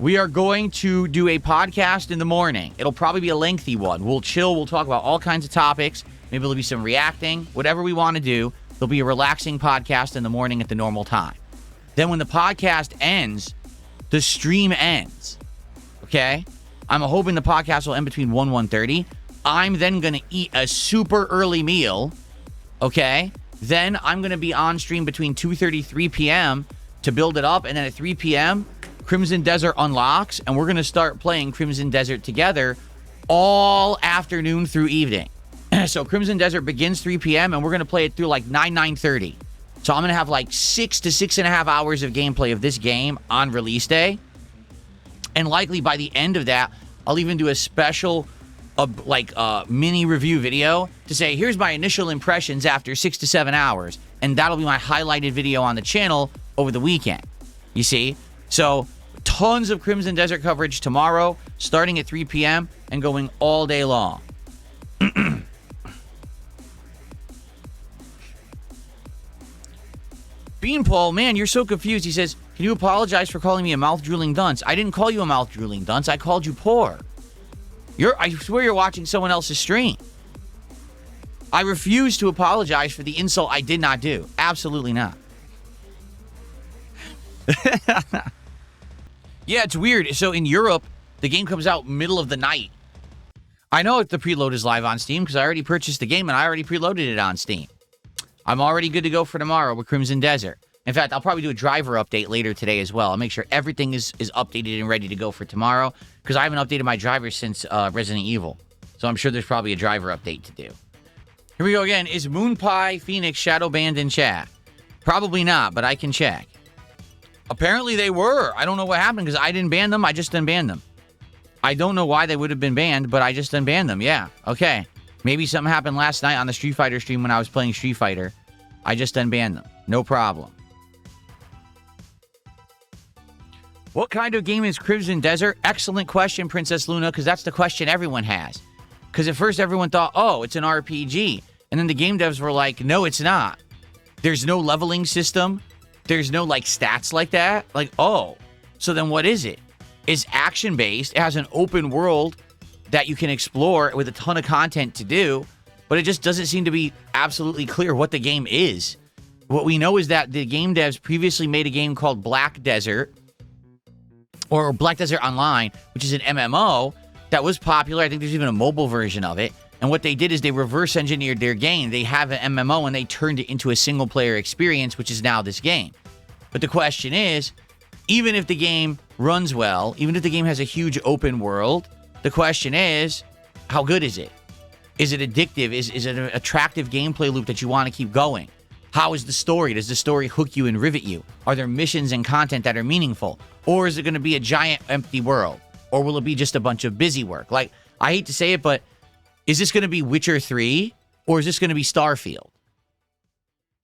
A: We are going to do a podcast in the morning. It'll probably be a lengthy one. We'll chill. We'll talk about all kinds of topics. Maybe there'll be some reacting. Whatever we want to do. There'll be a relaxing podcast in the morning at the normal time. Then when the podcast ends, the stream ends. Okay? I'm hoping the podcast will end between 1 and 1:30. I'm then going to eat a super early meal. Okay? Then I'm going to be on stream between 2:30, 3 p.m. to build it up. And then at 3 p.m., Crimson Desert unlocks, and we're going to start playing Crimson Desert together all afternoon through evening. So Crimson Desert begins 3 p.m., and we're going to play it through like 9:30. So I'm going to have like 6 to 6.5 hours of gameplay of this game on release day. And likely by the end of that, I'll even do a special mini review video to say, here's my initial impressions after 6 to 7 hours. And that'll be my highlighted video on the channel over the weekend. You see? So tons of Crimson Desert coverage tomorrow, starting at 3 p.m. and going all day long. Beanpole, man, you're so confused. He says, can you apologize for calling me a mouth-drooling dunce? I didn't call you a mouth-drooling dunce. I called you poor. I swear you're watching someone else's stream. I refuse to apologize for the insult I did not do. Absolutely not. Yeah, it's weird. So in Europe, the game comes out middle of the night. I know if the preload is live on Steam because I already purchased the game and I already preloaded it on Steam. I'm already good to go for tomorrow with Crimson Desert. In fact, I'll probably do a driver update later today as well. I'll make sure everything is updated and ready to go for tomorrow because I haven't updated my driver since Resident Evil. So I'm sure there's probably a driver update to do. Here we go again. Is Moonpie Phoenix shadow banned in chat? Probably not, but I can check. Apparently they were. I don't know what happened because I didn't ban them. I just unbanned them. I don't know why they would have been banned, but I just unbanned them. Yeah. Okay. Maybe something happened last night on the Street Fighter stream when I was playing Street Fighter. I just unbanned them. No problem. What kind of game is Crimson Desert? Excellent question, Princess Luna, because that's the question everyone has. Because at first everyone thought, oh, it's an RPG. And then the game devs were like, no, it's not. There's no leveling system. There's no, like, stats like that. Like, oh, so then what is it? It's action-based. It has an open world that you can explore with a ton of content to do, but it just doesn't seem to be absolutely clear what the game is. What we know is that the game devs previously made a game called Black Desert, or Black Desert Online, which is an MMO that was popular. I think there's even a mobile version of it. And what they did is they reverse engineered their game. They have an MMO and they turned it into a single player experience, which is now this game. But the question is, even if the game runs well, even if the game has a huge open world, the question is, how good is it? Is it addictive? Is it an attractive gameplay loop that you want to keep going? How is the story? Does the story hook you and rivet you? Are there missions and content that are meaningful? Or is it going to be a giant empty world? Or will it be just a bunch of busy work? Like, I hate to say it, but is this going to be Witcher 3? Or is this going to be Starfield?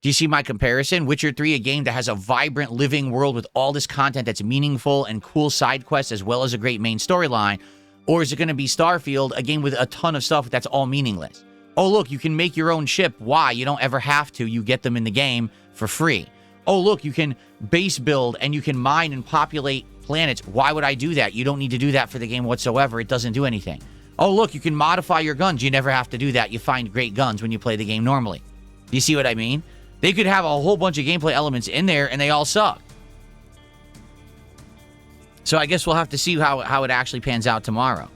A: Do you see my comparison? Witcher 3, a game that has a vibrant living world with all this content that's meaningful and cool side quests as well as a great main storyline. Or is it going to be Starfield, a game with a ton of stuff that's all meaningless? Oh, look, you can make your own ship. Why? You don't ever have to. You get them in the game for free. Oh, look, you can base build and you can mine and populate planets. Why would I do that? You don't need to do that for the game whatsoever. It doesn't do anything. Oh, look, you can modify your guns. You never have to do that. You find great guns when you play the game normally. Do you see what I mean? They could have a whole bunch of gameplay elements in there and they all suck. So I guess we'll have to see how it actually pans out tomorrow.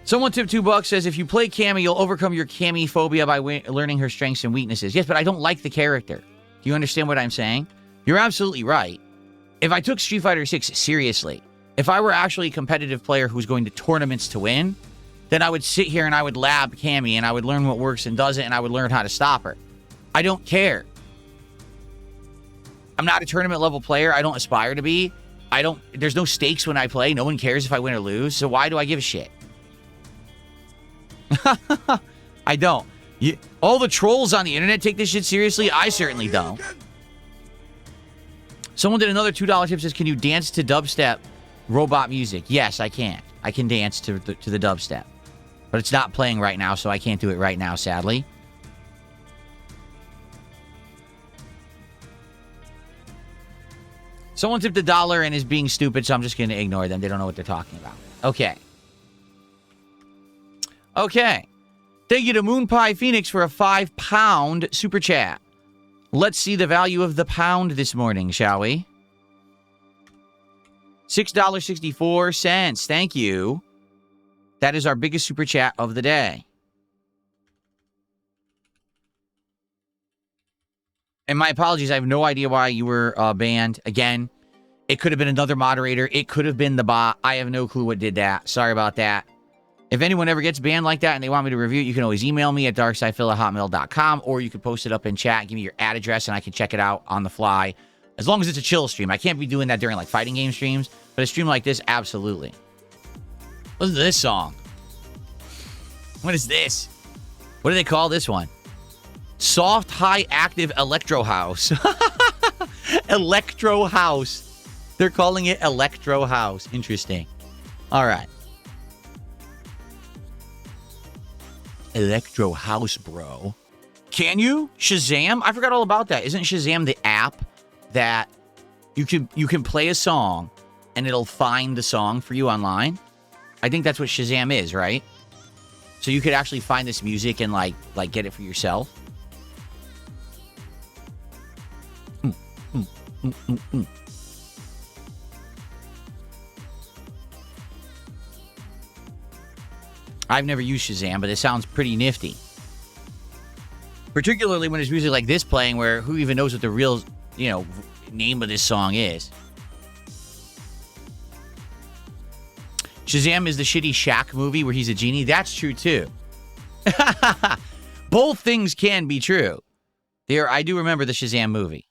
A: Someone tipped $2, says, if you play Cammy, you'll overcome your Cammy phobia by learning her strengths and weaknesses. Yes, but I don't like the character. Do you understand what I'm saying? You're absolutely right. If I took Street Fighter 6 seriously, if I were actually a competitive player who's going to tournaments to win, then I would sit here and I would lab Cammy and I would learn what works and doesn't and I would learn how to stop her. I don't care. I'm not a tournament level player. I don't aspire to be. There's no stakes when I play. No one cares if I win or lose. So why do I give a shit? I don't. All the trolls on the internet take this shit seriously. I certainly don't. Someone did another $2 tip, says, can you dance to dubstep robot music? Yes, I can. I can dance to the dubstep. But it's not playing right now, so I can't do it right now, sadly. Someone tipped $1 and is being stupid, so I'm just going to ignore them. They don't know what they're talking about. Okay. Okay. Thank you to Moon Pie Phoenix for a £5 super chat. Let's see the value of the pound this morning, shall we? $6.64. Thank you. That is our biggest super chat of the day. And my apologies, I have no idea why you were banned. Again, it could have been another moderator. It could have been the bot. I have no clue what did that. Sorry about that. If anyone ever gets banned like that and they want me to review it, you can always email me at darksidephil@hotmail.com, or you can post it up in chat, give me your ad address, and I can check it out on the fly. As long as it's a chill stream. I can't be doing that during, like, fighting game streams, but a stream like this, absolutely. Listen to this song. What is this? What do they call this one? Soft, high, active electro house. Electro house. They're calling it electro house. Interesting. All right. Electro house, bro. Can you? Shazam? I forgot all about that. Isn't Shazam the app that you can play a song and it'll find the song for you online? I think that's what Shazam is, right? So you could actually find this music and like get it for yourself. I've never used Shazam, but it sounds pretty nifty. Particularly when there's music like this playing, where who even knows what the real, name of this song is. Shazam is the shitty Shaq movie where he's a genie. That's true, too. Both things can be true. I do remember the Shazam movie.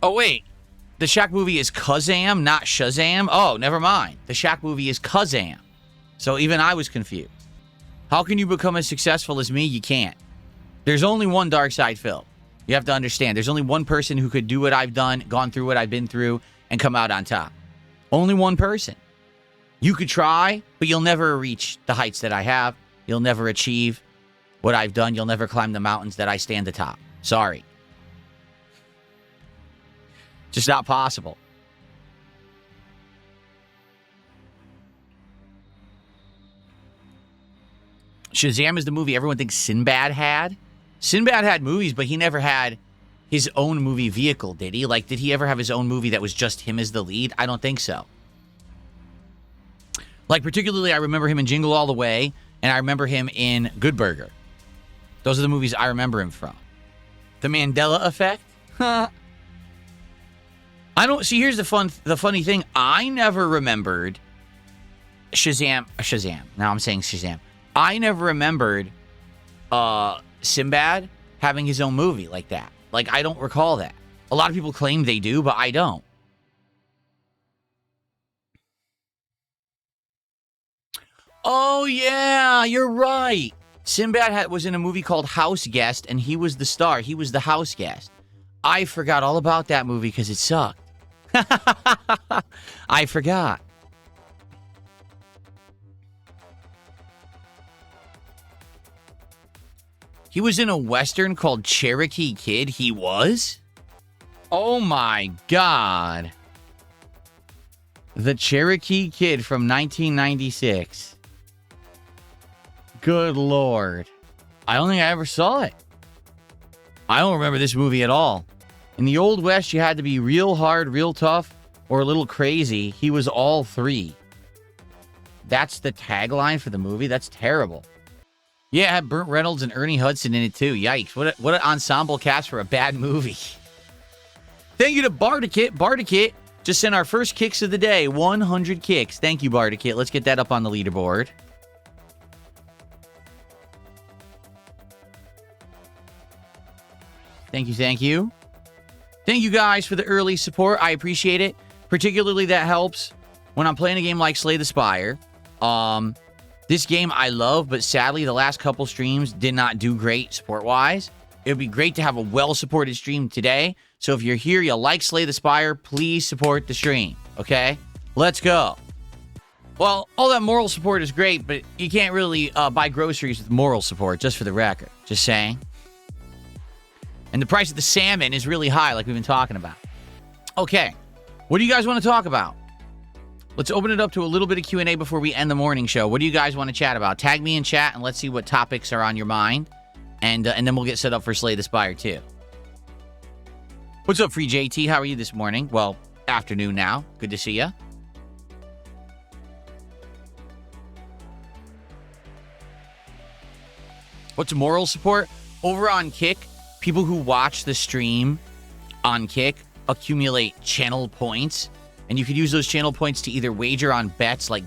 A: Oh, wait. The Shaq movie is Kazam, not Shazam? Oh, never mind. The Shaq movie is Kazam. So even I was confused. How can you become as successful as me? You can't. There's only one Dark Side Phil. You have to understand. There's only one person who could do what I've done, gone through what I've been through, and come out on top. Only one person. You could try, but you'll never reach the heights that I have. You'll never achieve what I've done. You'll never climb the mountains that I stand atop. Sorry. Just not possible. Shazam is the movie everyone thinks Sinbad had. Sinbad had movies, but he never had his own movie vehicle, did he? Like, did he ever have his own movie that was just him as the lead? I don't think so. Like, particularly, I remember him in Jingle All the Way, and I remember him in Good Burger. Those are the movies I remember him from. The Mandela Effect? I don't... See, here's the funny thing. I never remembered Shazam. Now I'm saying Shazam. I never remembered Sinbad having his own movie like that. Like, I don't recall that. A lot of people claim they do, but I don't. Oh, yeah, you're right. Sinbad was in a movie called House Guest, and he was the star. He was the house guest. I forgot all about that movie because it sucked. I forgot. He was in a Western called Cherokee Kid. He was? Oh my God. The Cherokee Kid from 1996. Good Lord. I don't think I ever saw it. I don't remember this movie at all. In the Old West, you had to be real hard, real tough, or a little crazy. He was all three. That's the tagline for the movie? That's terrible. Yeah, it had Burt Reynolds and Ernie Hudson in it too. Yikes. What an ensemble cast for a bad movie. Thank you to Bardakit. Bardakit just sent our first kicks of the day. 100 kicks. Thank you, Bardakit. Let's get that up on the leaderboard. Thank you, thank you. Thank you guys for the early support. I appreciate it. Particularly that helps when I'm playing a game like Slay the Spire. This game I love, but sadly the last couple streams did not do great support-wise. It would be great to have a well-supported stream today. So if you're here, you like Slay the Spire, please support the stream, okay? Let's go. Well, all that moral support is great, but you can't really buy groceries with moral support, just for the record. Just saying. And the price of the salmon is really high, like we've been talking about. Okay, what do you guys want to talk about? Let's open it up to a little bit of Q&A before we end the morning show. What do you guys want to chat about? Tag me in chat, and let's see what topics are on your mind. And then we'll get set up for Slay the Spire, too. What's up, Free JT? How are you this morning? Well, afternoon now. Good to see you. What's moral support? Over on Kick, people who watch the stream on Kick accumulate channel points, and you could use those channel points to either wager on bets like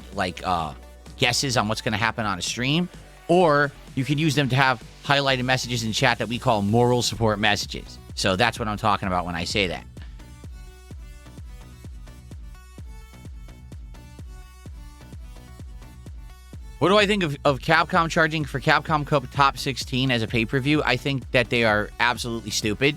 A: guesses on what's going to happen on a stream, or you could use them to have highlighted messages in chat that we call moral support messages. So that's what I'm talking about when I say that. What do I think of Capcom charging for Capcom Cup Top 16 as a pay-per-view? I think that they are absolutely stupid,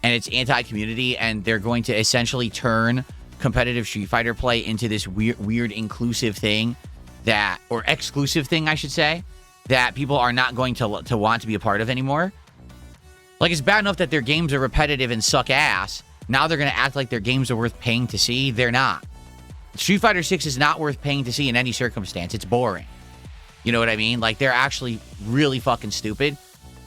A: and it's anti-community, and they're going to essentially turn competitive Street Fighter play into this weird inclusive thing that, or exclusive thing, I should say, that people are not going to want to be a part of anymore. Like, it's bad enough that their games are repetitive and suck ass. Now they're going to act like their games are worth paying to see. They're not. Street Fighter 6 is not worth paying to see in any circumstance. It's boring. You know what I mean? Like, they're actually really fucking stupid.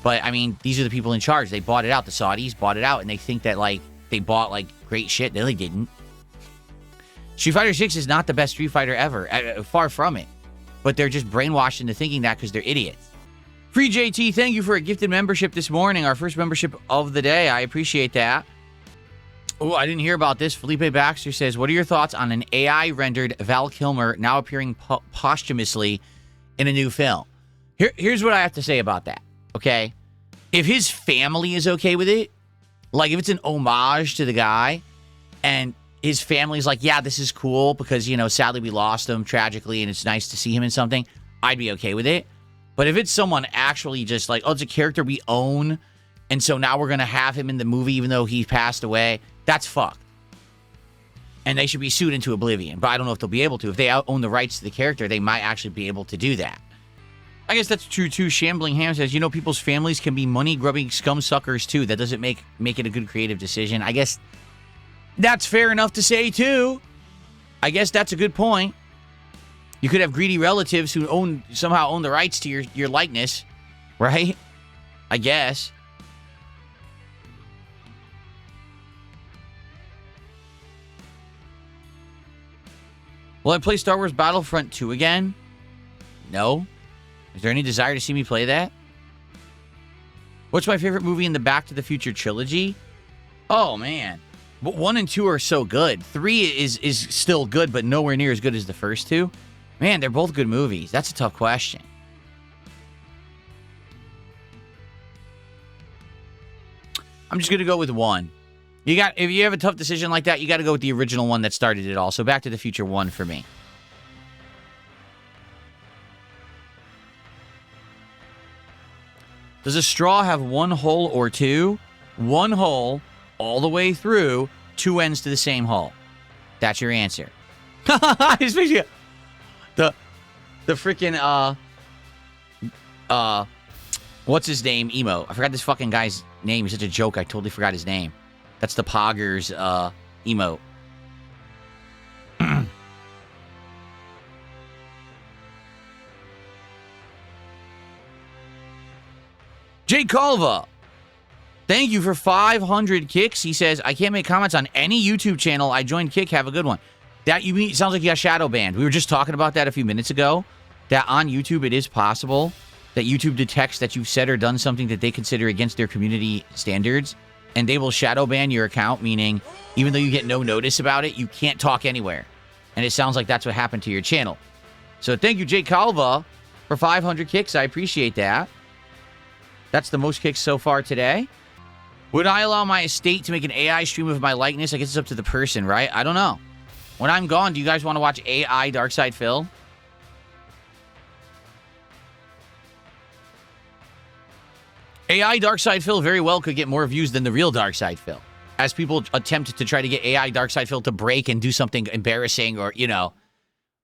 A: But, I mean, these are the people in charge. They bought it out. The Saudis bought it out, and they think that, like, they bought, like, great shit. No, they didn't. Street Fighter 6 is not the best Street Fighter ever. Far from it. But they're just brainwashed into thinking that because they're idiots. Free JT, thank you for a gifted membership this morning. Our first membership of the day. I appreciate that. Oh, I didn't hear about this. Felipe Baxter says, what are your thoughts on an AI-rendered Val Kilmer now appearing posthumously in a new film? Here's what I have to say about that, okay? If his family is okay with it, like if it's an homage to the guy, and his family's like, yeah, this is cool because, you know, sadly we lost him tragically and it's nice to see him in something, I'd be okay with it. But if it's someone actually just like, oh, it's a character we own, and so now we're going to have him in the movie even though he passed away, that's fucked. And they should be sued into oblivion. But I don't know if they'll be able to. If they own the rights to the character, they might actually be able to do that. I guess that's true, too. Shambling Ham says, you know, people's families can be money-grubbing scum suckers, too. That doesn't make it a good creative decision. I guess that's fair enough to say, too. I guess that's a good point. You could have greedy relatives who somehow own the rights to your likeness, right? I guess. Will I play Star Wars Battlefront 2 again? No. Is there any desire to see me play that? What's my favorite movie in the Back to the Future trilogy? Oh, man. But 1 and 2 are so good. 3 is still good, but nowhere near as good as the first two. Man, they're both good movies. That's a tough question. I'm just going to go with 1. If you have a tough decision like that, you got to go with the original one that started it all. So Back to the Future 1 for me. Does a straw have 1 hole or 2? 1 hole all the way through, 2 ends to the same hole. That's your answer. The freaking What's his name? Emo. I forgot this fucking guy's name. He's such a joke. I totally forgot his name. That's the Poggers emote. Jay Calva. Thank you for 500 kicks. He says, I can't make comments on any YouTube channel. I joined Kick. Have a good one. That you mean sounds like you got shadow banned. We were just talking about that a few minutes ago. That on YouTube, it is possible that YouTube detects that you've said or done something that they consider against their community standards, and they will shadow ban your account, meaning even though you get no notice about it, you can't talk anywhere. And it sounds like that's what happened to your channel. So thank you, Jay Calva, for 500 kicks. I appreciate that. That's the most kicks so far today. Would I allow my estate to make an AI stream of my likeness? I guess it's up to the person, right? I don't know. When I'm gone, do you guys want to watch AI Darkside Phil? AI Darkside Phil very well could get more views than the real Darkside Phil, as people attempt to try to get AI Darkside Phil to break and do something embarrassing or, you know,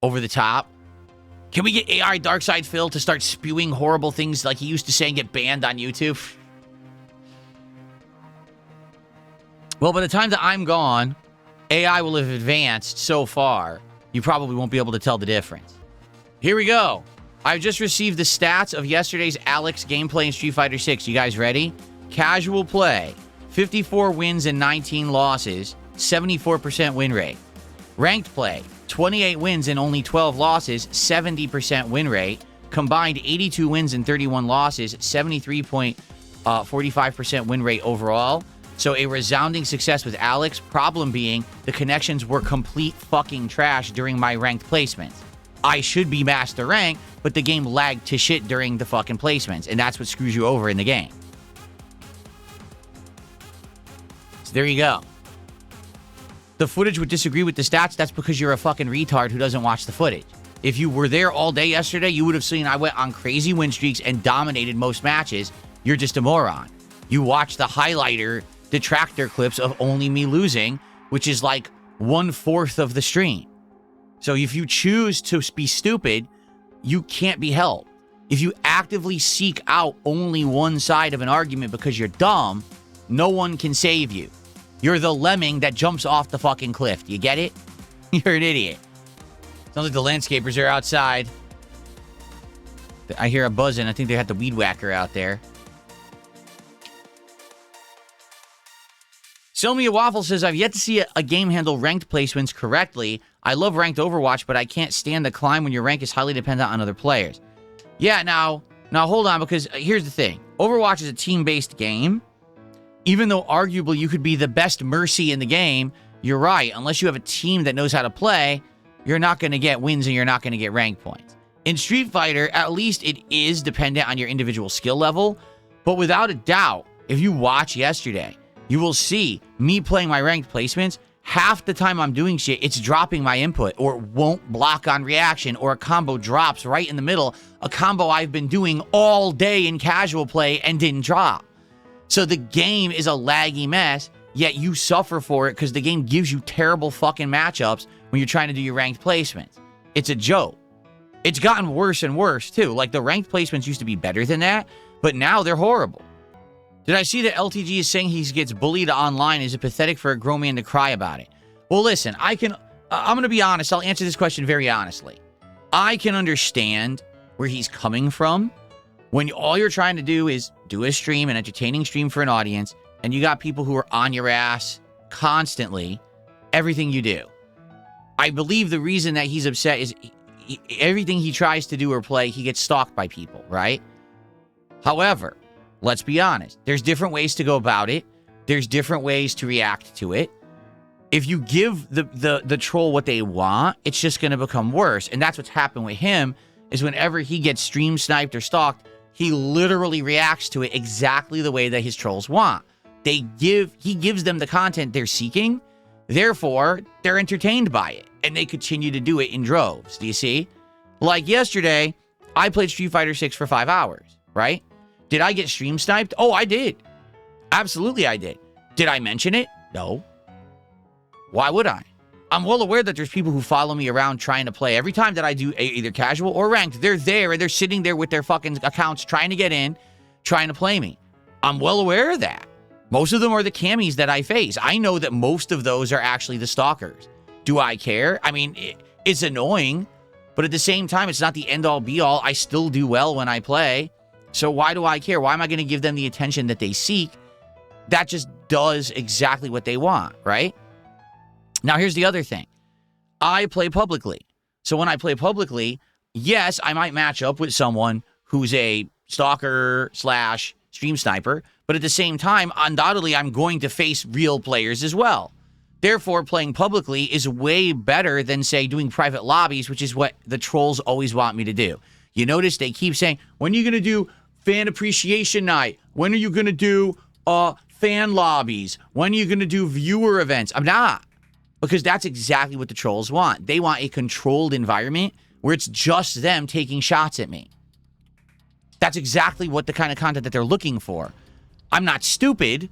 A: over the top. Can we get AI Darkside Phil to start spewing horrible things like he used to say and get banned on YouTube? Well, by the time that I'm gone, AI will have advanced so far, you probably won't be able to tell the difference. Here we go. I've just received the stats of yesterday's Alex gameplay in Street Fighter 6. You guys ready? Casual play, 54 wins and 19 losses, 74% win rate. Ranked play, 28 wins and only 12 losses, 70% win rate. Combined 82 wins and 31 losses, 73.45% win rate overall. So a resounding success with Alex. Problem being, the connections were complete fucking trash during my ranked placements. I should be master rank, but the game lagged to shit during the fucking placements, and that's what screws you over in the game. So there you go. The footage would disagree with the stats. That's because you're a fucking retard who doesn't watch the footage. If you were there all day yesterday, you would have seen I went on crazy win streaks and dominated most matches. You're just a moron. You watch the highlighter detractor clips of only me losing, which is like 1/4 of the stream. So if you choose to be stupid, you can't be helped. If you actively seek out only one side of an argument because you're dumb, no one can save you. You're the lemming that jumps off the fucking cliff. You get it? You're an idiot. Sounds like the landscapers are outside. I hear a buzzing. I think they had the weed whacker out there. Sylvia Waffle says, I've yet to see a game handle ranked placements correctly. I love ranked Overwatch, but I can't stand the climb when your rank is highly dependent on other players. Yeah, now hold on, because here's the thing. Overwatch is a team-based game. Even though arguably you could be the best Mercy in the game, you're right. Unless you have a team that knows how to play, you're not going to get wins and you're not going to get rank points. In Street Fighter, at least it is dependent on your individual skill level. But without a doubt, if you watch yesterday, you will see me playing my ranked placements. Half the time I'm doing shit, it's dropping my input or won't block on reaction, or a combo drops right in the middle. A combo I've been doing all day in casual play and didn't drop. So the game is a laggy mess, yet you suffer for it because the game gives you terrible fucking matchups when you're trying to do your ranked placements. It's a joke. It's gotten worse and worse, too. Like, the ranked placements used to be better than that, but now they're horrible. Did I see that LTG is saying he gets bullied online? Is it pathetic for a grown man to cry about it? Well, listen, I'm going to be honest. I'll answer this question very honestly. I can understand where he's coming from when all you're trying to do is do a stream, an entertaining stream for an audience, and you got people who are on your ass constantly, everything you do. I believe the reason that he's upset is everything he tries to do or play, he gets stalked by people, right? However, let's be honest. There's different ways to go about it. There's different ways to react to it. If you give the troll what they want, it's just going to become worse. And that's what's happened with him, is whenever he gets stream sniped or stalked, he literally reacts to it exactly the way that his trolls want. He gives them the content they're seeking. Therefore, they're entertained by it. And they continue to do it in droves. Do you see? Like yesterday, I played Street Fighter 6 for 5 hours, right? Did I get stream sniped? Oh, I did. Absolutely, I did. Did I mention it? No. Why would I? I'm well aware that there's people who follow me around trying to play. Every time that I do either casual or ranked, they're there and they're sitting there with their fucking accounts trying to get in, trying to play me. I'm well aware of that. Most of them are the camis that I face. I know that most of those are actually the stalkers. Do I care? I mean, it's annoying, but at the same time, it's not the end-all be-all. I still do well when I play. So why do I care? Why am I going to give them the attention that they seek? That just does exactly what they want, right? Now, here's the other thing. I play publicly. So when I play publicly, yes, I might match up with someone who's a stalker / stream sniper, but at the same time, undoubtedly, I'm going to face real players as well. Therefore, playing publicly is way better than, say, doing private lobbies, which is what the trolls always want me to do. You notice they keep saying, when are you going to do fan appreciation night? When are you going to do fan lobbies? When are you going to do viewer events? I'm not. Because that's exactly what the trolls want. They want a controlled environment where it's just them taking shots at me. That's exactly what the kind of content that they're looking for. I'm not stupid,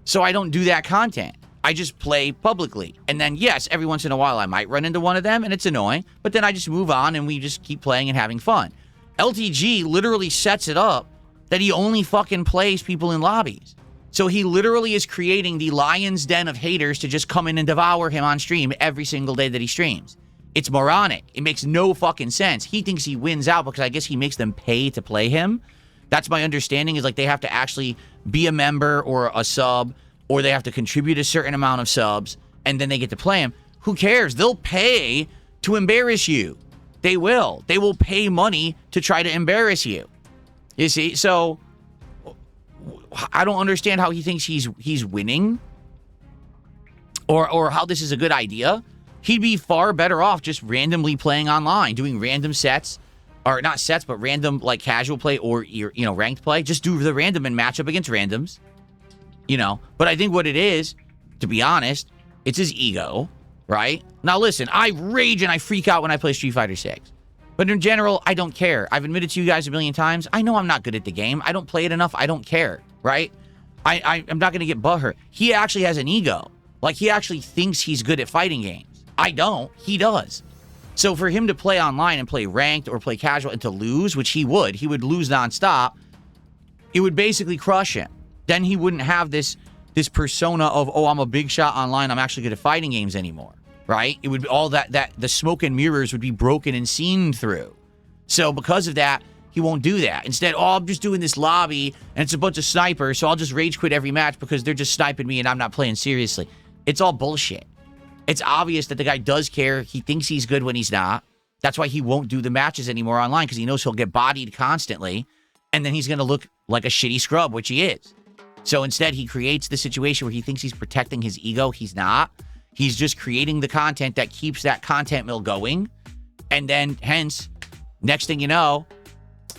A: so I don't do that content. I just play publicly. And then, yes, every once in a while I might run into one of them, and it's annoying. But then I just move on, and we just keep playing and having fun. LTG literally sets it up that he only fucking plays people in lobbies. So he literally is creating the lion's den of haters to just come in and devour him on stream every single day that he streams. It's moronic. It makes no fucking sense. He thinks he wins out because I guess he makes them pay to play him. That's my understanding, is like they have to actually be a member or a sub, or they have to contribute a certain amount of subs, and then they get to play him. Who cares? They'll pay to embarrass you. They will. They will pay money to try to embarrass you. You see? So I don't understand how he thinks he's winning, or how this is a good idea. He'd be far better off just randomly playing online, doing random sets, or not sets, but random like casual play or ranked play. Just do the random and match up against randoms, But I think what it is, to be honest, it's his ego, right? Now listen, I rage and I freak out when I play Street Fighter 6. But in general, I don't care. I've admitted to you guys a million times, I know I'm not good at the game. I don't play it enough. I don't care, right? I'm not going to get butthurt. He actually has an ego. Like, he actually thinks he's good at fighting games. I don't. He does. So for him to play online and play ranked or play casual and to lose, which he would lose nonstop, it would basically crush him. Then he wouldn't have this persona of, oh, I'm a big shot online, I'm actually good at fighting games anymore, right? It would be all that the smoke and mirrors would be broken and seen through. So because of that, he won't do that. Instead, oh, I'm just doing this lobby and it's a bunch of snipers, so I'll just rage quit every match because they're just sniping me and I'm not playing seriously. It's all bullshit. It's obvious that the guy does care. He thinks he's good when he's not. That's why he won't do the matches anymore online, because he knows he'll get bodied constantly, and then he's going to look like a shitty scrub, which he is. So instead, he creates the situation where he thinks he's protecting his ego. He's not. He's just creating the content that keeps that content mill going. And then, hence, next thing you know,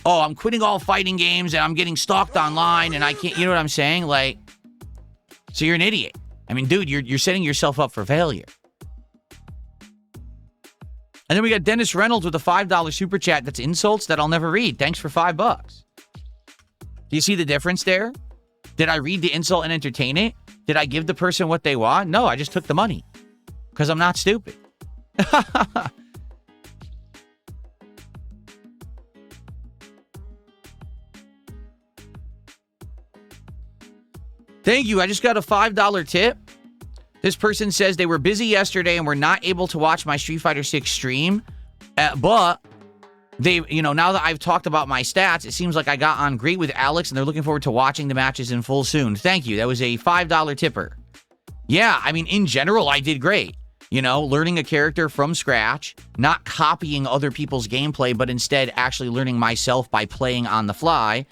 A: oh, I'm quitting all fighting games, and I'm getting stalked online, and I can't, you know what I'm saying? Like, so you're an idiot. I mean, dude, you're setting yourself up for failure. And then we got Dennis Reynolds with a $5 super chat. That's insults that I'll never read. Thanks for $5. Do you see the difference there? Did I read the insult and entertain it? Did I give the person what they want? No, I just took the money. Because I'm not stupid. Thank you. I just got a $5 tip. This person says they were busy yesterday and were not able to watch my Street Fighter 6 stream. But they, now that I've talked about my stats, it seems like I got on great with Alex and they're looking forward to watching the matches in full soon. Thank you. That was a $5 tipper. Yeah, I mean, in general, I did great. Learning a character from scratch, not copying other people's gameplay, but instead actually learning myself by playing on the fly.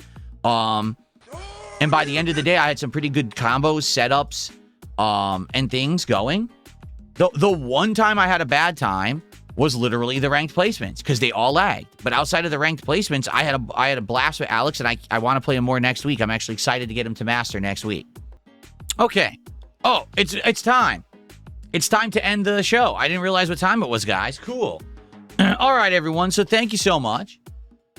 A: And by the end of the day, I had some pretty good combos, setups, and things going. The one time I had a bad time was literally the ranked placements, because they all lagged. But outside of the ranked placements, I had a blast with Alex, and I want to play him more next week. I'm actually excited to get him to Master next week. Okay. Oh, it's time. It's time to end the show. I didn't realize what time it was, guys. Cool. All right, everyone. So thank you so much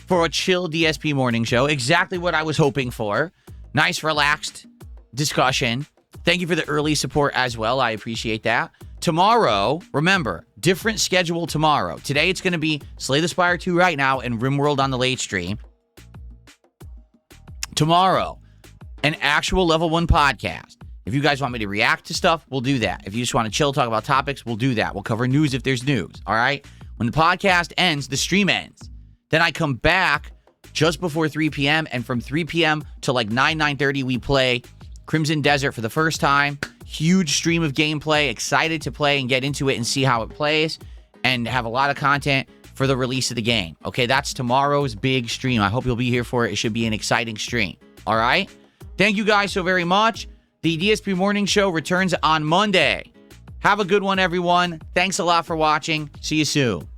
A: for a chill DSP morning show. Exactly what I was hoping for. Nice, relaxed discussion. Thank you for the early support as well. I appreciate that. Tomorrow, remember, different schedule tomorrow. Today, it's going to be Slay the Spire 2 right now and RimWorld on the late stream. Tomorrow, an actual level 1 podcast. If you guys want me to react to stuff, we'll do that. If you just want to chill, talk about topics, we'll do that. We'll cover news if there's news, all right? When the podcast ends, the stream ends. Then I come back just before 3 p.m., and from 3 p.m. to like 9:30, we play Crimson Desert for the first time. Huge stream of gameplay. Excited to play and get into it and see how it plays and have a lot of content for the release of the game. Okay, that's tomorrow's big stream. I hope you'll be here for it. It should be an exciting stream, all right? Thank you guys so very much. The DSP Morning Show returns on Monday. Have a good one, everyone. Thanks a lot for watching. See you soon.